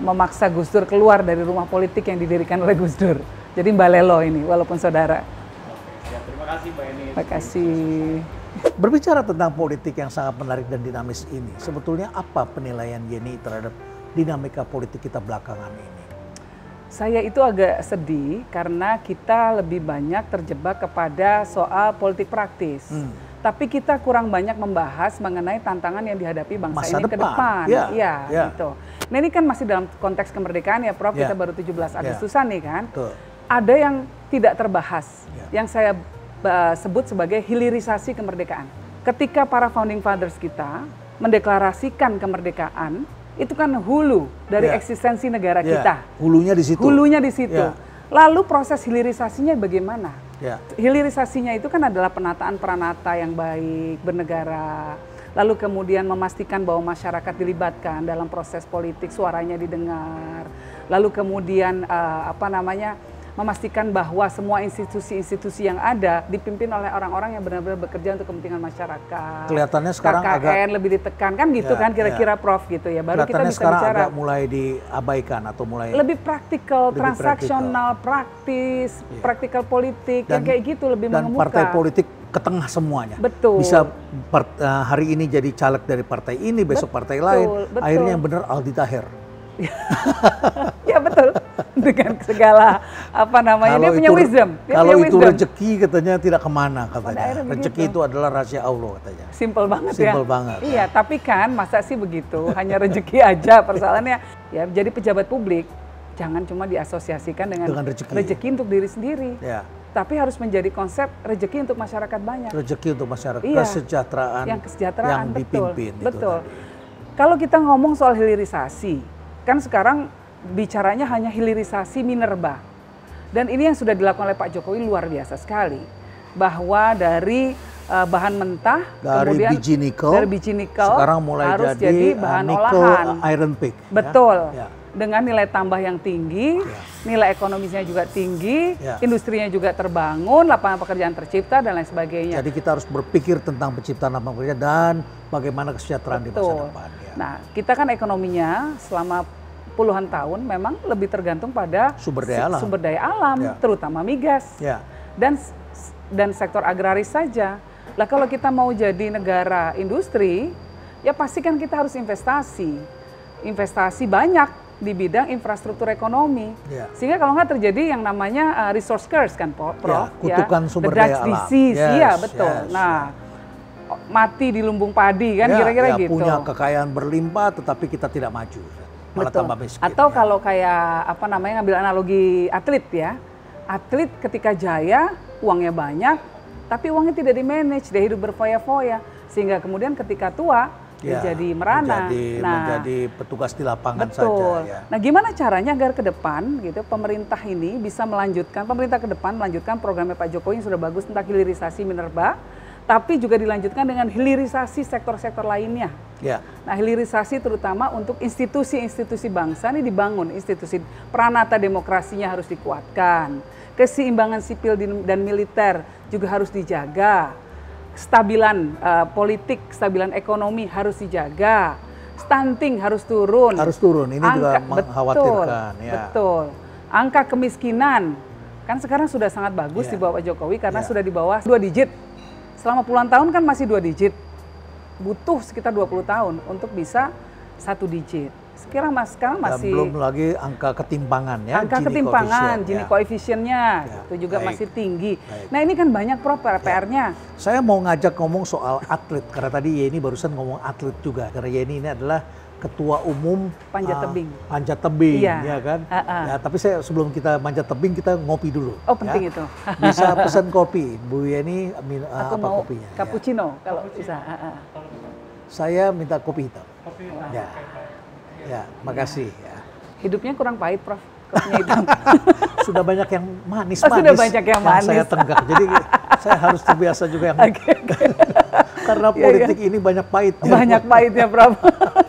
memaksa Gus Dur keluar dari rumah politik yang didirikan oleh Gus Dur. Jadi balelo ini, walaupun saudara. Ya, terima kasih Mbak Eni. Terima kasih. Berbicara tentang politik yang sangat menarik dan dinamis ini, sebetulnya apa penilaian Yeni terhadap dinamika politik kita belakangan ini? Saya itu agak sedih karena kita lebih banyak terjebak kepada soal politik praktis. Tapi kita kurang banyak membahas mengenai tantangan yang dihadapi bangsa Masa ini ke depan. Ya. Gitu. Nah ini kan masih dalam konteks kemerdekaan ya Prof, kita baru 17 Agustusan nih kan. Ada yang tidak terbahas, yang saya sebut sebagai hilirisasi kemerdekaan. Ketika para founding fathers kita mendeklarasikan kemerdekaan, itu kan hulu dari eksistensi negara kita. Hulunya di situ. Hulunya di situ. Lalu proses hilirisasinya bagaimana? Hilirisasinya itu kan adalah penataan peranata yang baik, bernegara. Lalu kemudian memastikan bahwa masyarakat dilibatkan dalam proses politik, suaranya didengar. Lalu kemudian memastikan bahwa semua institusi-institusi yang ada dipimpin oleh orang-orang yang benar-benar bekerja untuk kepentingan masyarakat. Kelihatannya sekarang KKN lebih ditekan kan gitu kan kira-kira Prof gitu ya. Baru kita bisa sekarang bicara. Agak mulai diabaikan atau mulai lebih praktikal, transaksional, praktis, praktikal politik yang kayak gitu lebih mengemuka. Dan partai politik ke tengah semuanya. Betul. Bisa hari ini jadi caleg dari partai ini, besok partai lain. Akhirnya yang benar Aldi Taher. Ya betul, dengan segala dia punya wisdom. Kalau itu rezeki katanya tidak kemana katanya. Rezeki itu adalah rahasia Allah katanya. Simple banget ya. Simple banget. Iya, tapi kan masa sih begitu? Hanya rezeki aja persoalannya. Ya jadi pejabat publik jangan cuma diasosiasikan dengan rezeki untuk diri sendiri. Ya. Tapi harus menjadi konsep rezeki untuk masyarakat banyak. Rezeki untuk masyarakat, kesejahteraan yang dipimpin. Betul. Kalau kita ngomong soal hilirisasi, kan sekarang bicaranya hanya hilirisasi minerba. Dan ini yang sudah dilakukan oleh Pak Jokowi luar biasa sekali. Bahwa dari bahan mentah, dari biji nikel, sekarang mulai harus jadi bahan olahan. Iron pick. Betul. Dengan nilai tambah yang tinggi, nilai ekonomisnya juga tinggi, industrinya juga terbangun, lapangan pekerjaan tercipta, dan lain sebagainya. Jadi kita harus berpikir tentang penciptaan lapangan pekerjaan dan bagaimana kesejahteraan di masa depan. Nah, kita kan ekonominya selama puluhan tahun memang lebih tergantung pada sumber daya alam, terutama migas dan sektor agraris saja. Lah kalau kita mau jadi negara industri, ya pasti kan kita harus investasi banyak di bidang infrastruktur ekonomi. Sehingga kalau nggak terjadi yang namanya resource curse kan, Prof. Kutukan sumber daya alam. Disease, iya betul. Mati di lumbung padi kan kira-kira gitu. Punya kekayaan berlimpah tetapi kita tidak maju, malah tambah miskin. Atau kalau kayak ngambil analogi atlet ya. Atlet ketika jaya uangnya banyak tapi uangnya tidak di-manage, dia hidup berfoya-foya sehingga kemudian ketika tua dia jadi merana. Menjadi petugas di lapangan saja. Nah, gimana caranya agar ke depan gitu pemerintah ini bisa melanjutkan programnya Pak Jokowi yang sudah bagus tentang hilirisasi minerba, tapi juga dilanjutkan dengan hilirisasi sektor-sektor lainnya. Nah, hilirisasi terutama untuk institusi-institusi bangsa ini dibangun, institusi peranata demokrasinya harus dikuatkan, keseimbangan sipil dan militer juga harus dijaga, kestabilan politik, kestabilan ekonomi harus dijaga, stunting harus turun. Ini juga mengkhawatirkan. Betul. Angka kemiskinan kan sekarang sudah sangat bagus di bawah Pak Jokowi karena sudah di bawah 2 digit. Selama puluhan tahun kan masih 2 digit. Butuh sekitar 20 tahun untuk bisa 1 digit. Sekarang masih dan belum lagi angka ketimpangan ya. Angka ketimpangan, Gini koefisiennya itu juga masih tinggi. Nah ini kan banyak Prof PR-nya. Saya mau ngajak ngomong soal atlet karena tadi Yeni barusan ngomong atlet juga. Karena Yeni ini adalah Ketua Umum Panjat Tebing, ya kan? Ya, tapi sebelum kita manjat tebing kita ngopi dulu. Oh penting itu. Bisa pesan kopi, Bu Yeni Aku apa mau kopinya? Cappuccino kalau bisa. Saya minta kopi hitam. Ya, makasih. Hidupnya kurang pahit, Prof. Kopinya hitam. Sudah banyak yang manis. Sudah banyak yang manis. Saya tenggak, jadi saya harus terbiasa juga yang Karena politik ini banyak pahitnya. Banyak pahitnya, Prof.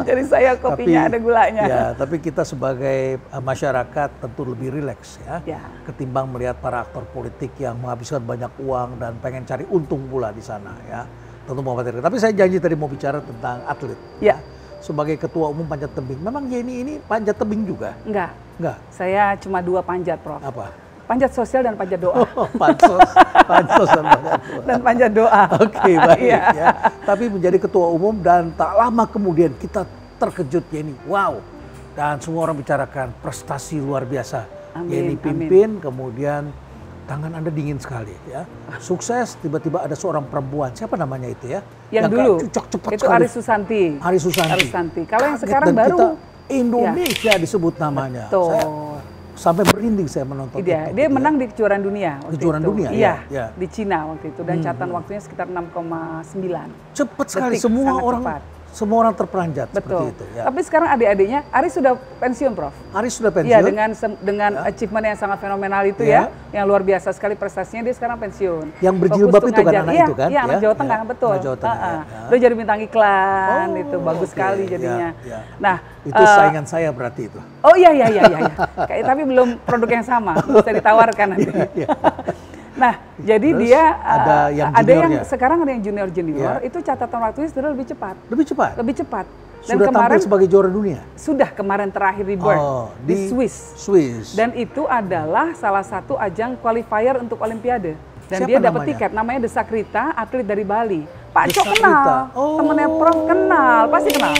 Jadi saya kopinya ada gulanya. Ya, tapi kita sebagai masyarakat tentu lebih rileks ya, ketimbang melihat para aktor politik yang menghabiskan banyak uang dan pengen cari untung pula di sana ya. Tentu mengkhawatirkan. Tapi saya janji tadi mau bicara tentang atlet. Ya. Sebagai ketua umum panjat tebing, memang Yeni ini panjat tebing juga? Enggak. Enggak. Saya cuma 2 panjat, Prof. Apa? Panjat sosial dan panjat doa. Oh, pansos dan panjat doa. Dan panjat doa. Oke, baik ya. Tapi menjadi ketua umum dan tak lama kemudian kita terkejut Yeni. Wow. Dan semua orang bicarakan prestasi luar biasa. Yeni pimpin, kemudian tangan Anda dingin sekali ya. Sukses, tiba-tiba ada seorang perempuan. Siapa namanya itu ya? Yang dulu. Cepat itu Aris Susanti. Aris Susanti. Kalau yang sekarang dan baru. Kita Indonesia disebut namanya. Betul. Sampai merinding saya menonton itu. Dia menang di kejuaraan dunia waktu kejuaraan itu. dunia, iya, ya. di Cina waktu itu. Dan catatan waktunya sekitar 6,9. Cepat sekali, semua orang terperanjat seperti itu. Ya. Tapi sekarang adik-adiknya, Aris sudah pensiun, Prof. Aris sudah pensiun? Iya, dengan achievement yang sangat fenomenal itu yang luar biasa sekali prestasinya, dia sekarang pensiun. Yang berjilbab itu kan anak itu kan? Iya, anak Jawa Tengah, betul. Anak Jawa Tengah, Dia jadi bintang iklan, itu bagus sekali jadinya. Nah, itu saingan saya berarti itu. Oh iya. Tapi belum produk yang sama, bisa ditawarkan nanti. Nah, jadi terus dia ada yang sekarang ada yang junior itu catatan waktunya sudah lebih cepat. Lebih cepat. Dan sudah kemarin tampil sebagai juara dunia. Sudah kemarin terakhir di Bern di Swiss. Dan itu adalah salah satu ajang qualifier untuk Olimpiade. Dan siapa dia dapat namanya? tiket, namanya Desakrita, atlet dari Bali. Pak Cok kenal, temennya Prof kenal, pasti kenal.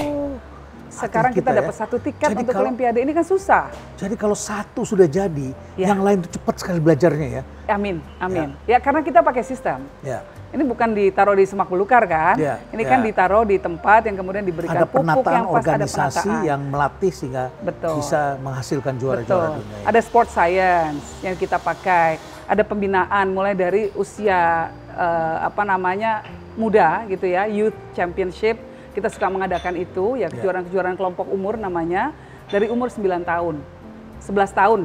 Sekarang kita dapat 1 tiket untuk Olimpiade, ini kan susah. Jadi kalau 1 sudah jadi, yang lain itu cepat sekali belajarnya ya. Amin. Ya karena kita pakai sistem. Ini bukan ditaruh di semak belukar kan? Ini kan ditaruh di tempat yang kemudian diberikan pupuk yang pas, ada organisasi yang melatih sehingga bisa menghasilkan juara-juara dunia. Ada sport science yang kita pakai, ada pembinaan mulai dari usia muda gitu ya, youth championship. Kita suka mengadakan itu, ya kejuaraan-kejuaraan kelompok umur namanya, dari umur 9 tahun, 11 tahun,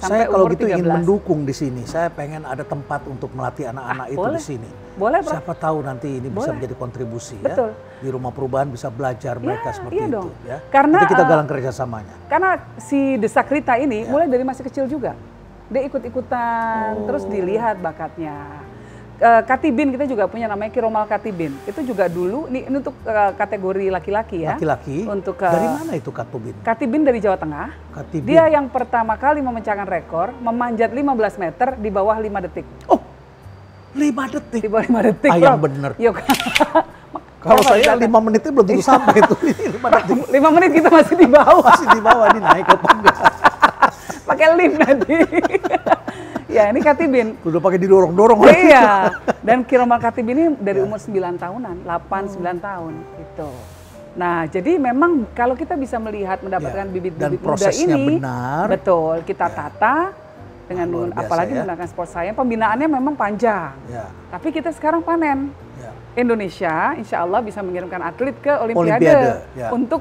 sampai saya kalau umur gitu 13. ingin mendukung di sini. Saya pengen ada tempat untuk melatih anak-anak itu di sini. Boleh, Bro. Siapa tahu nanti ini bisa menjadi kontribusi ya. Di rumah perubahan bisa belajar mereka seperti itu. Ya. Karena nanti kita galang kerjasamanya. Karena si Desakrita ini mulai dari masih kecil juga. Dia ikut-ikutan, terus dilihat bakatnya. Katibin kita juga punya namanya Kiromal Katibin. Itu juga dulu ini untuk kategori laki-laki ya. Laki-laki. Untuk dari mana itu Katibin? Katibin dari Jawa Tengah. Dia yang pertama kali memecahkan rekor memanjat 15 meter di bawah 5 detik. Oh, 5 detik. Di bawah 5 detik. Yang bener. Kalau saya 5 menitnya belum tentu sampai itu. 5 detik. 5 menit kita masih di bawah. Masih di bawah, ini naik apa enggak? Pakai lift nanti. Ya, ini Katibin. Udah pakai didorong-dorong. Iya. Dan Kiromal Katibin ini dari umur 9 tahunan, 8-9 tahun gitu. Nah, jadi memang kalau kita bisa melihat mendapatkan bibit-bibit muda ini, benar. Betul, kita tata dengan apalagi menggunakan sport science, pembinaannya memang panjang. Tapi kita sekarang panen. Indonesia insya Allah bisa mengirimkan atlet ke Olimpiade. Untuk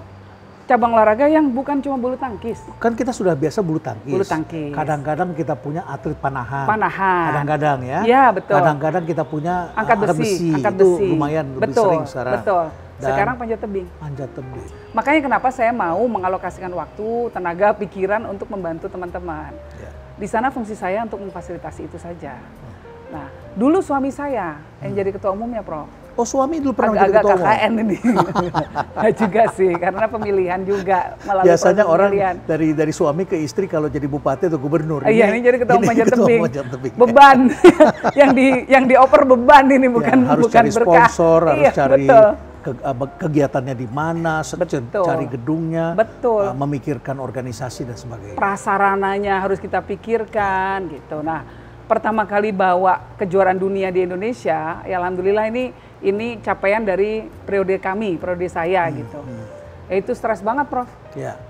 cabang olahraga yang bukan cuma bulu tangkis. Kan kita sudah biasa bulu tangkis. Bulu tangkis. Kadang-kadang kita punya atlet panahan. Kadang-kadang ya. Iya, betul. Kadang-kadang kita punya angkat besi. Itu lumayan lebih sering sekarang. Betul. Sekarang panjat tebing. Makanya kenapa saya mau mengalokasikan waktu, tenaga, pikiran untuk membantu teman-teman. Di sana fungsi saya untuk memfasilitasi itu saja. Nah, dulu suami saya yang jadi ketua umumnya, Prof. Oh, suami dulu pernah jadi ketua umum? Agak KKN ini. Nah, juga sih, karena pemilihan juga. Biasanya orang dari suami ke istri kalau jadi bupati atau gubernur. Iya, ini jadi ketua umum panjat tebing. Beban. yang dioper beban ini bukan harus bukan cari berkah. Sponsor, harus cari kegiatannya di mana, cari gedungnya, memikirkan organisasi dan sebagainya. Prasarananya harus kita pikirkan gitu. Nah, pertama kali bawa kejuaraan dunia di Indonesia, ya alhamdulillah ini capaian dari periode saya gitu. Itu stres banget, Prof.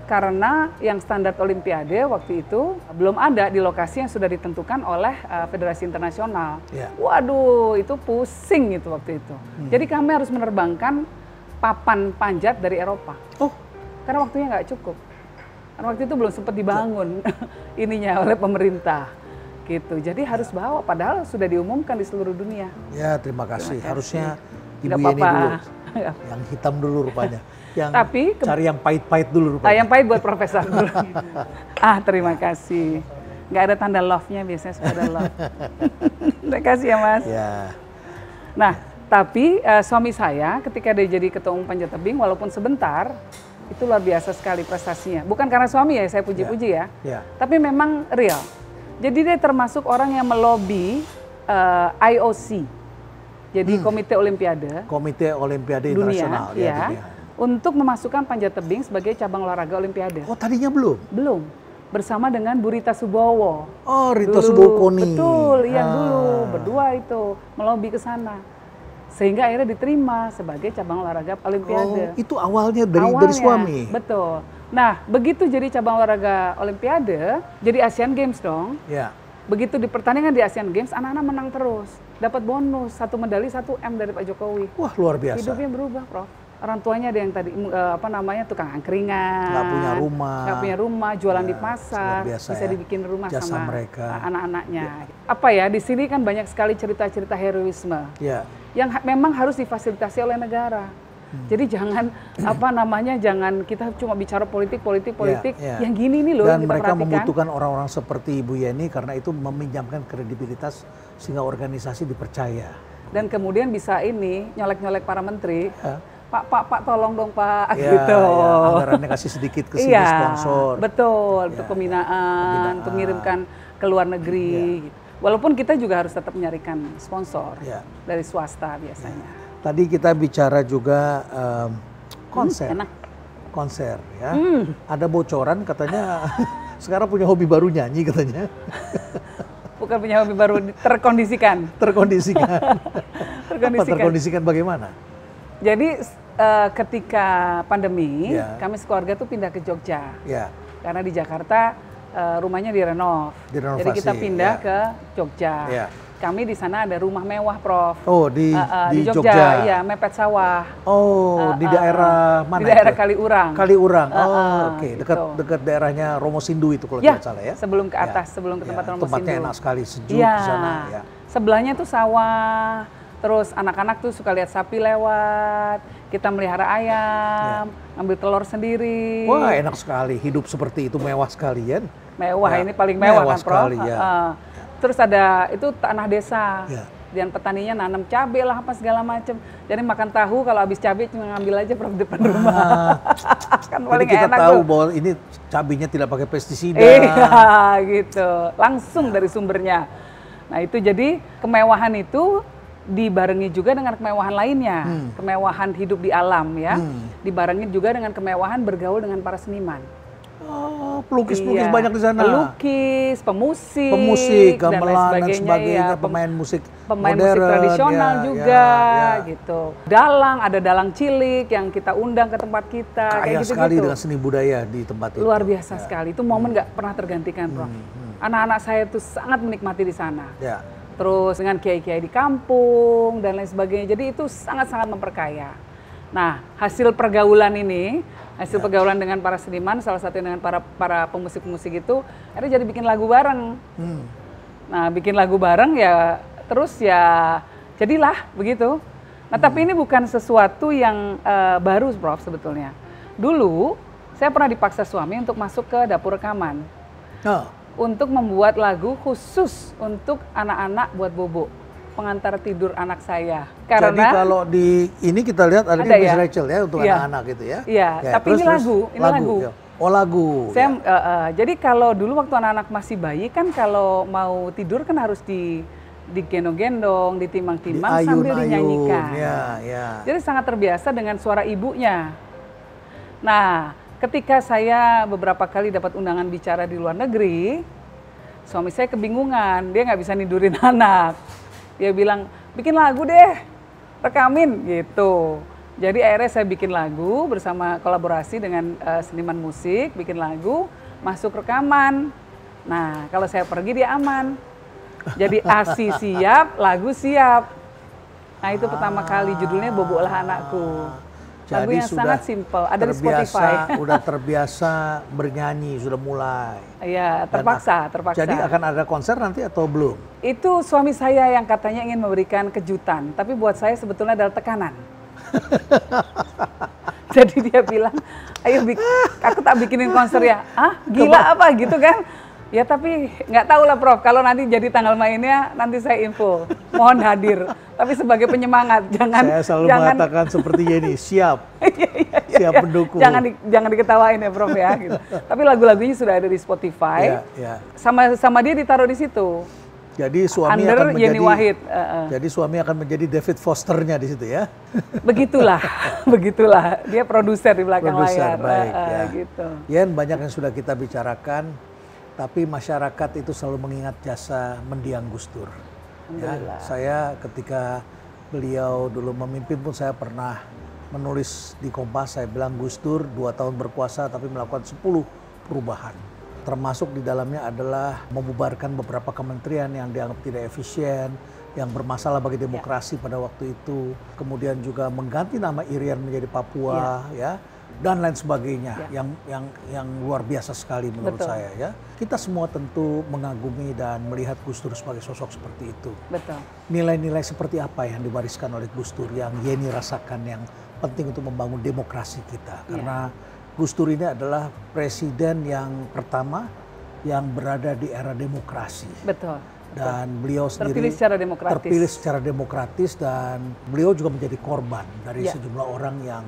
Karena yang standar Olimpiade waktu itu belum ada di lokasi yang sudah ditentukan oleh Federasi Internasional. Waduh, itu pusing itu waktu itu. Jadi kami harus menerbangkan papan panjat dari Eropa. Karena waktunya nggak cukup. Karena waktu itu belum sempat dibangun ininya oleh pemerintah. Gitu. Jadi harus bawa, padahal sudah diumumkan di seluruh dunia. Ya, terima kasih. Harusnya Ibu Yeni dulu. Yang hitam dulu rupanya. Yang tapi cari yang pahit-pahit dulu rupanya. Yang pahit buat profesor dulu. Terima kasih. Nggak ada tanda love-nya, biasanya suka ada love. Terima kasih ya Mas. Ya. Nah, tapi suami saya ketika dia jadi ketua umum Panjat Tebing, walaupun sebentar, itu luar biasa sekali prestasinya. Bukan karena suami ya, saya puji-puji ya. Tapi memang real. Jadi dia termasuk orang yang melobi IOC. Jadi Komite Olimpiade. Komite Olimpiade Internasional. Ya, dunia. Untuk memasukkan Panjat Tebing sebagai cabang olahraga Olimpiade. Oh, tadinya belum? Belum. Bersama dengan Bu Rita Subowo. Oh, Rita Subowo Koni. Betul, yang dulu berdua itu melobi ke sana. Sehingga akhirnya diterima sebagai cabang olahraga Olimpiade. Oh, itu awalnya dari suami? Betul. Nah, begitu jadi cabang olahraga Olimpiade, jadi Asian Games dong. Ya. Begitu di pertandingan di Asian Games, anak-anak menang terus. Dapat bonus, 1 medali, 1 M dari Pak Jokowi. Wah, luar biasa. Hidupnya berubah, Prof. Orang tuanya ada yang tadi, tukang angkringan. Nggak punya rumah. Nggak punya rumah, jualan di pasar. Bisa dibikin rumah jasa sama mereka. Anak-anaknya. Apa ya, di sini kan banyak sekali cerita-cerita heroisme. Yang memang harus difasilitasi oleh negara. Jadi jangan jangan kita cuma bicara politik yang gini nih loh. Dan kita mereka perhatikan. membutuhkan orang-orang seperti Ibu Yeni karena itu meminjamkan kredibilitas sehingga organisasi dipercaya. Dan kemudian bisa nyolek-nyolek para menteri. Pak tolong dong Pak, gitu. Anggarannya kasih sedikit ke sini sponsor. Betul, untuk pembinaan, untuk mengirimkan ke luar negeri. Walaupun kita juga harus tetap menyarikan sponsor dari swasta biasanya. Tadi kita bicara juga konser. Konser ya. Ada bocoran katanya sekarang punya hobi baru nyanyi katanya. Bukan punya hobi baru, terkondisikan. Terkondisikan bagaimana? Jadi ketika pandemi, kami sekeluarga tuh pindah ke Jogja. Karena di Jakarta rumahnya direnov. Jadi kita pindah ke Jogja. Kami di sana ada rumah mewah, Prof. Oh, di Jogja. Iya, mepet sawah. Oh, di daerah mana? Di daerah Kaliurang. Oke. Dekat daerahnya Romo Sindu itu kalau tidak salah ya. Sebelum ke atas, sebelum ke tempat Romo Sindu. Tempatnya enak sekali, sejuk di sana. Sebelahnya tuh sawah. Terus anak-anak tuh suka lihat sapi lewat. Kita melihara ayam, ambil telur sendiri. Wah, enak sekali. Hidup seperti itu mewah sekali ya. Mewah, ini paling mewah kan, Prof. Sekali, Terus ada itu tanah desa, dan petaninya nanam cabai lah apa segala macam. Jadi makan tahu kalau habis cabai cuma ngambil aja Prof depan rumah. Kan paling jadi kita enak tahu tuh. bahwa ini cabainya tidak pakai pestisida. Iya gitu, langsung dari sumbernya. Nah itu jadi kemewahan itu dibarengi juga dengan kemewahan lainnya, kemewahan hidup di alam ya, dibarengi juga dengan kemewahan bergaul dengan para seniman. Oh, pelukis-pelukis banyak di sana. Pelukis, pemusik, gamelan dan sebagainya, pemain musik tradisional juga, gitu. Ada dalang cilik yang kita undang ke tempat kita. Kaya sekali dengan seni budaya di tempat itu. Luar biasa sekali, itu momen nggak pernah tergantikan, Prof. Anak-anak saya tuh sangat menikmati di sana. Terus dengan kiai-kiai di kampung dan lain sebagainya, jadi itu sangat-sangat memperkaya. Nah, hasil pergaulan ini, pergaulan dengan para seniman, salah satunya dengan para pemusik-pemusik itu, akhirnya jadi bikin lagu bareng. Nah, bikin lagu bareng ya, terus ya jadilah begitu. Nah, tapi ini bukan sesuatu yang baru, Prof, sebetulnya. Dulu, saya pernah dipaksa suami untuk masuk ke dapur rekaman. Untuk membuat lagu khusus untuk anak-anak buat bobo. Pengantar tidur anak saya. Karena jadi kalau di ini kita lihat ada Miss Rachel ya untuk anak-anak gitu ya. Iya, tapi ini lagu. Ya. Oh, lagu. Saya, jadi kalau dulu waktu anak-anak masih bayi kan kalau mau tidur kan harus digendong-gendong, ditimang-timang sambil dinyanyikan. Jadi sangat terbiasa dengan suara ibunya. Nah, ketika saya beberapa kali dapat undangan bicara di luar negeri, suami saya kebingungan, dia nggak bisa nidurin anak. Dia bilang, bikin lagu deh, rekamin gitu. Jadi akhirnya saya bikin lagu bersama kolaborasi dengan seniman musik, bikin lagu, masuk rekaman. Nah, kalau saya pergi dia aman. Jadi ASI siap, lagu siap. Nah, itu pertama kali judulnya Bobolah Anakku. Lagu yang sangat simple, ada di Spotify. Udah terbiasa bernyanyi, sudah mulai. Iya, terpaksa. Jadi akan ada konser nanti atau belum? Itu suami saya yang katanya ingin memberikan kejutan, tapi buat saya sebetulnya adalah tekanan. Jadi dia bilang, ayo aku tak bikinin konser ya. Ah, gila apa gitu kan? Ya tapi nggak tahu lah Prof, kalau nanti jadi tanggal mainnya nanti saya info. Mohon hadir. Tapi sebagai penyemangat, Saya selalu mengatakan seperti ini, siap. Siap mendukung. Jangan diketawain ya Prof ya gitu. Tapi lagu-lagunya sudah ada di Spotify. Sama dia ditaruh di situ. Jadi suami Under akan menjadi Yeni Wahid. Jadi suami akan menjadi David Fosternya di situ ya. Begitulah. Dia produser di belakang layar. Baik, ya. Gitu. Yen, banyak yang sudah kita bicarakan, tapi masyarakat itu selalu mengingat jasa mendiang Gus Dur. Ya, saya ketika beliau dulu memimpin pun saya pernah menulis di Kompas, saya bilang Gus Dur 2 tahun berkuasa tapi melakukan 10 perubahan. Termasuk di dalamnya adalah membubarkan beberapa kementerian yang dianggap tidak efisien, yang bermasalah bagi demokrasi pada waktu itu. Kemudian juga mengganti nama Irian menjadi Papua, ya, dan lain sebagainya, yang luar biasa sekali menurut saya. Ya, kita semua tentu mengagumi dan melihat Gus Dur sebagai sosok seperti itu. Betul. Nilai-nilai seperti apa yang diwariskan oleh Gus Dur yang Yeni rasakan yang penting untuk membangun demokrasi kita? Karena Gus Dur ini adalah presiden yang pertama yang berada di era demokrasi. Betul. Dan beliau sendiri terpilih secara demokratis dan beliau juga menjadi korban dari sejumlah orang yang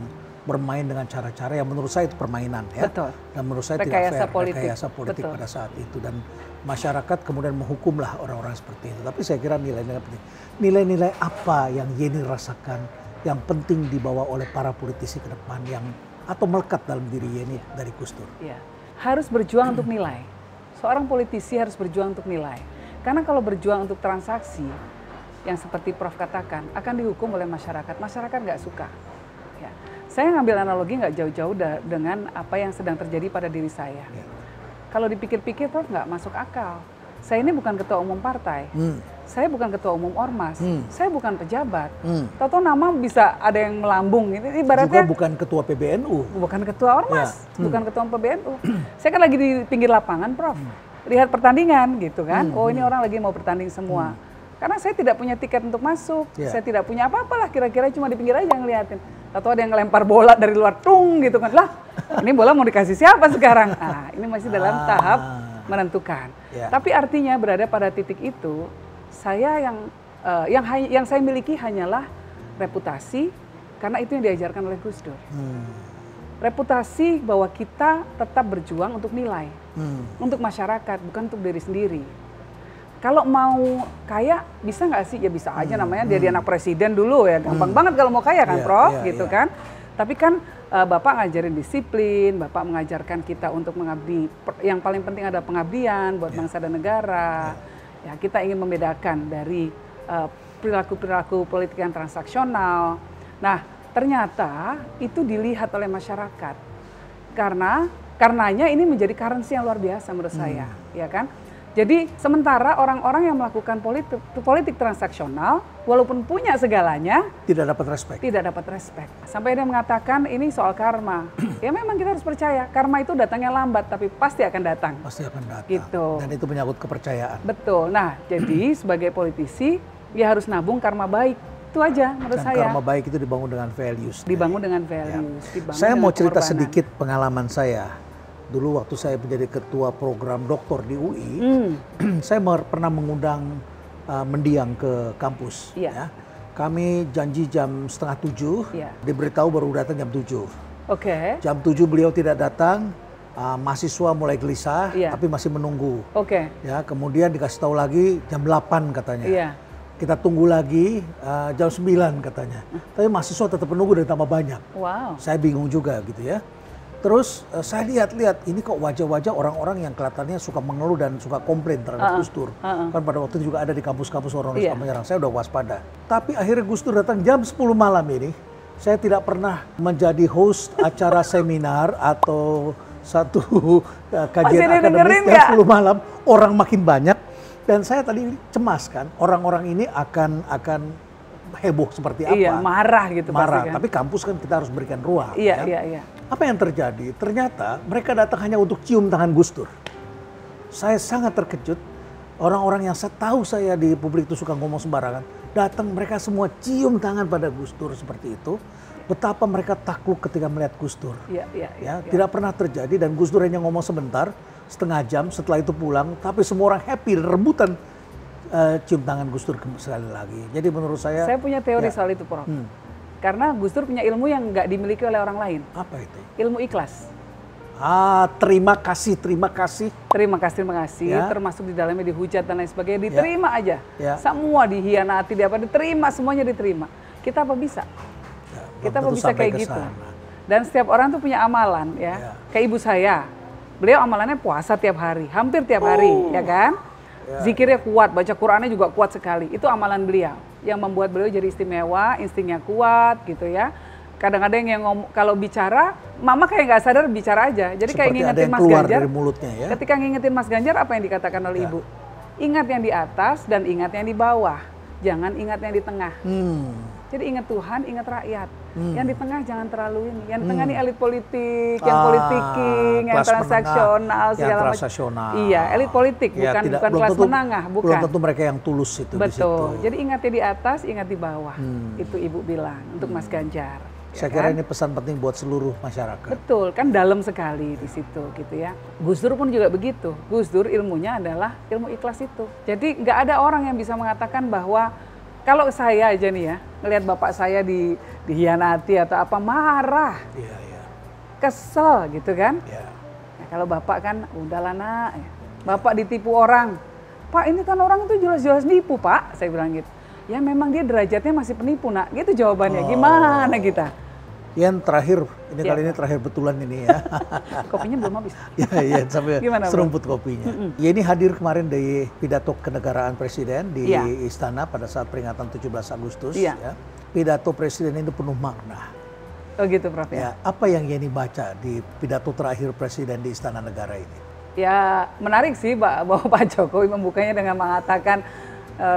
bermain dengan cara-cara yang menurut saya itu permainan ya. Betul. Dan menurut saya tidak fair, rekayasa politik pada saat itu, dan masyarakat kemudian menghukumlah orang-orang seperti itu. Tapi saya kira nilai-nilai penting. Nilai-nilai apa yang Yeni rasakan yang penting dibawa oleh para politisi ke depan yang atau melekat dalam diri Yeni dari Gus Dur? Ya, harus berjuang untuk nilai. Seorang politisi harus berjuang untuk nilai. Karena kalau berjuang untuk transaksi, yang seperti Prof katakan, akan dihukum oleh masyarakat. Masyarakat nggak suka. Ya. Saya ngambil analogi nggak jauh-jauh dengan apa yang sedang terjadi pada diri saya. Ya. Kalau dipikir-pikir, Prof, nggak masuk akal. Saya ini bukan ketua umum partai. Saya bukan ketua umum ormas, saya bukan pejabat. Tahu-tahu nama bisa ada yang melambung. Ini ibaratnya juga bukan ketua PBNU, bukan ketua ormas, bukan ketua PBNU. Saya kan lagi di pinggir lapangan, Prof. Lihat pertandingan gitu kan. Oh ini orang lagi mau bertanding semua. Karena saya tidak punya tiket untuk masuk, saya tidak punya apa-apa lah. Kira-kira cuma di pinggir aja ngeliatin. Tahu-tahu ada yang ngelempar bola dari luar, tung gitu kan. Lah, ini bola mau dikasih siapa sekarang? Nah, ini masih dalam tahap menentukan. Tapi artinya berada pada titik itu, saya yang saya miliki hanyalah reputasi, karena itu yang diajarkan oleh Gus Dur. Reputasi bahwa kita tetap berjuang untuk nilai, untuk masyarakat, bukan untuk diri sendiri. Kalau mau kaya bisa nggak sih? Ya bisa aja, namanya dia anak presiden dulu ya, gampang banget kalau mau kaya kan, Prof, gitu kan. Tapi kan Bapak ngajarin disiplin, Bapak mengajarkan kita untuk mengabdi. Yang paling penting ada pengabdian buat bangsa dan negara. Ya, kita ingin membedakan dari perilaku-perilaku politik yang transaksional. Nah, ternyata itu dilihat oleh masyarakat. Karenanya ini menjadi currency yang luar biasa menurut saya, ya kan? Jadi sementara orang-orang yang melakukan politik transaksional, walaupun punya segalanya, tidak dapat respect. Tidak dapat respect. Sampai dia mengatakan ini soal karma. Ya memang kita harus percaya, karma itu datangnya lambat, tapi pasti akan datang. Pasti akan datang. Gitu. Dan itu menyangkut kepercayaan. Betul. Nah, jadi sebagai politisi, dia harus nabung karma baik. Itu aja menurut saya. Karma baik itu dibangun dengan values. Dibangun dengan values. Ya. Saya mau cerita sedikit pengalaman saya. Dulu waktu saya menjadi ketua program doktor di UI, saya pernah mengundang mendiang ke kampus. Ya. Kami janji jam 6:30, diberitahu baru datang jam 7. Jam 7 beliau tidak datang, mahasiswa mulai gelisah, tapi masih menunggu. Ya, kemudian dikasih tahu lagi jam 8 katanya. Kita tunggu lagi jam 9 katanya. Tapi mahasiswa tetap menunggu dan tambah banyak. Wow. Saya bingung juga gitu ya. Terus saya lihat ini kok wajah-wajah orang-orang yang kelihatannya suka mengeluh dan suka komplain terhadap Gus Dur. Kan pada waktu itu juga ada di kampus-kampus orang suka menyerang. Saya udah waspada. Tapi akhirnya Gus Dur datang jam 10 malam ini. Saya tidak pernah menjadi host acara seminar atau satu kajian akademis jam 10 malam. Orang makin banyak. Dan saya tadi cemas kan, orang-orang ini akan heboh seperti apa. Iya, marah gitu marah. pasti kan. Tapi kampus kan kita harus berikan ruang. Iya, ya. iya. Apa yang terjadi? Ternyata mereka datang hanya untuk cium tangan Gus Dur. Saya sangat terkejut. Orang-orang yang tahu saya di publik itu suka ngomong sembarangan. Datang mereka semua cium tangan pada Gus Dur seperti itu. Betapa mereka takluk ketika melihat Gus Dur. Iya. Tidak pernah terjadi dan Gus Dur hanya ngomong sebentar, setengah jam setelah itu pulang. Tapi semua orang happy, rebutan cium tangan Gus Dur sekali lagi. Jadi menurut saya punya teori soal itu, Prof. Karena Gus Dur punya ilmu yang nggak dimiliki oleh orang lain. Apa itu? Ilmu ikhlas. Terima kasih. Terima kasih. Ya. Termasuk di dalamnya dihujat dan lain sebagainya, diterima aja. Ya. Semua dihianati, diterima, semuanya diterima. Kita apa bisa? Kita apa bisa kayak gitu? Dan setiap orang tuh punya amalan, ya. Kayak ibu saya, beliau amalannya puasa tiap hari, hampir tiap hari, ya kan? Zikirnya kuat, baca Qurannya juga kuat sekali. Itu amalan beliau yang membuat beliau jadi istimewa, instingnya kuat, gitu ya. Kadang-kadang yang kalau bicara, mama kayak nggak sadar bicara aja. Jadi kayak ngingetin Mas Ganjar. Dari mulutnya, ya? Ketika ngingetin Mas Ganjar, apa yang dikatakan oleh ibu? Ingat yang di atas dan ingat yang di bawah. Jangan ingat yang di tengah. Jadi ingat Tuhan, ingat rakyat. Yang di tengah jangan terlalu ini. Yang di tengah ini elit politik, yang politiking, yang transaksional, segala macam. Iya, elit politik, bukan kelas menengah, bukan. Belum tentu mereka yang tulus itu. Betul. Jadi ingatnya di atas, ingat di bawah. Itu ibu bilang untuk Mas Ganjar. Saya kira ini pesan penting buat seluruh masyarakat. Betul, kan dalam sekali di situ gitu ya. Gus Dur pun juga begitu. Gus Dur ilmunya adalah ilmu ikhlas itu. Jadi nggak ada orang yang bisa mengatakan bahwa kalau saya aja nih ya, ngelihat bapak saya dihianati atau apa, marah. Kesel gitu kan. Nah, kalau bapak kan, udahlah nak, bapak ditipu orang. Pak ini kan orang itu jelas-jelas nipu pak, saya bilang gitu. Ya memang dia derajatnya masih penipu nak, gitu jawabannya. Gimana kita? Yang terakhir, kali ini terakhir betulan ini ya. Kopinya belum habis. Iya, sampai serumput kopinya. Ya ini hadir kemarin dari pidato kenegaraan Presiden di Istana pada saat peringatan 17 Agustus. Ya. Pidato Presiden itu penuh makna. Oh gitu Prof ya. Apa yang Yeni baca di pidato terakhir Presiden di Istana Negara ini? Ya menarik sih bahwa Pak Jokowi membukanya dengan mengatakan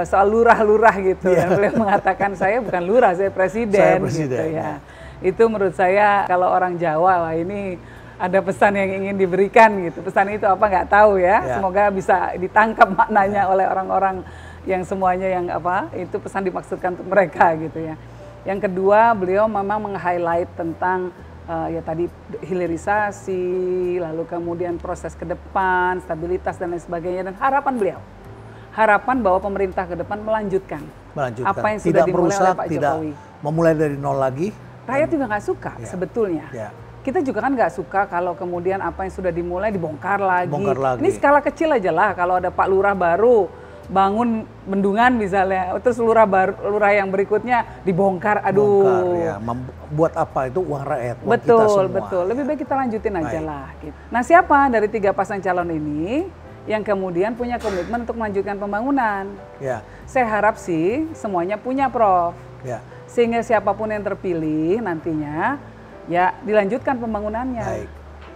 soal lurah-lurah gitu. Dan beliau mengatakan saya bukan lurah, saya presiden. Gitu ya. Itu menurut saya kalau orang Jawa, wah ini ada pesan yang ingin diberikan gitu. Pesan itu apa nggak tahu ya. Semoga bisa ditangkap maknanya oleh orang-orang yang semuanya yang itu pesan dimaksudkan untuk mereka gitu ya. Yang kedua beliau memang meng-highlight tentang ya tadi hilirisasi, lalu kemudian proses ke depan, stabilitas dan lain sebagainya, dan harapan beliau. Harapan bahwa pemerintah ke depan melanjutkan apa yang sudah dimulai oleh Pak Jokowi. Tidak memulai dari nol lagi. Rakyat juga nggak suka sebetulnya. Kita juga kan nggak suka kalau kemudian apa yang sudah dimulai dibongkar lagi. Ini skala kecil aja lah, kalau ada Pak Lurah baru bangun bendungan misalnya, terus lurah yang berikutnya dibongkar, aduh. Buat apa itu uang rakyat, uang betul, kita semua. Betul, lebih baik kita lanjutin aja lah. Gitu. Nah siapa dari 3 pasang calon ini yang kemudian punya komitmen untuk melanjutkan pembangunan? Saya harap sih semuanya punya Prof. Sehingga siapapun yang terpilih nantinya ya dilanjutkan pembangunannya. Baik.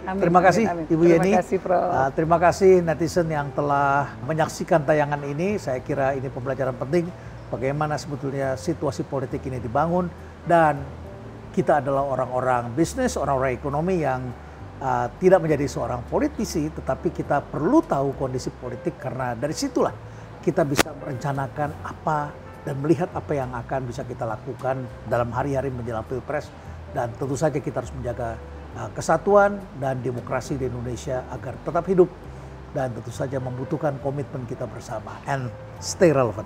Amin, terima kasih Ibu Yeni. Terima kasih Prof. Terima kasih netizen yang telah menyaksikan tayangan ini. Saya kira ini pembelajaran penting bagaimana sebetulnya situasi politik ini dibangun, dan kita adalah orang-orang bisnis, orang-orang ekonomi yang tidak menjadi seorang politisi, tetapi kita perlu tahu kondisi politik karena dari situlah kita bisa merencanakan apa dan melihat apa yang akan bisa kita lakukan dalam hari-hari menjelang Pilpres, dan tentu saja kita harus menjaga kesatuan dan demokrasi di Indonesia agar tetap hidup, dan tentu saja membutuhkan komitmen kita bersama and stay relevant.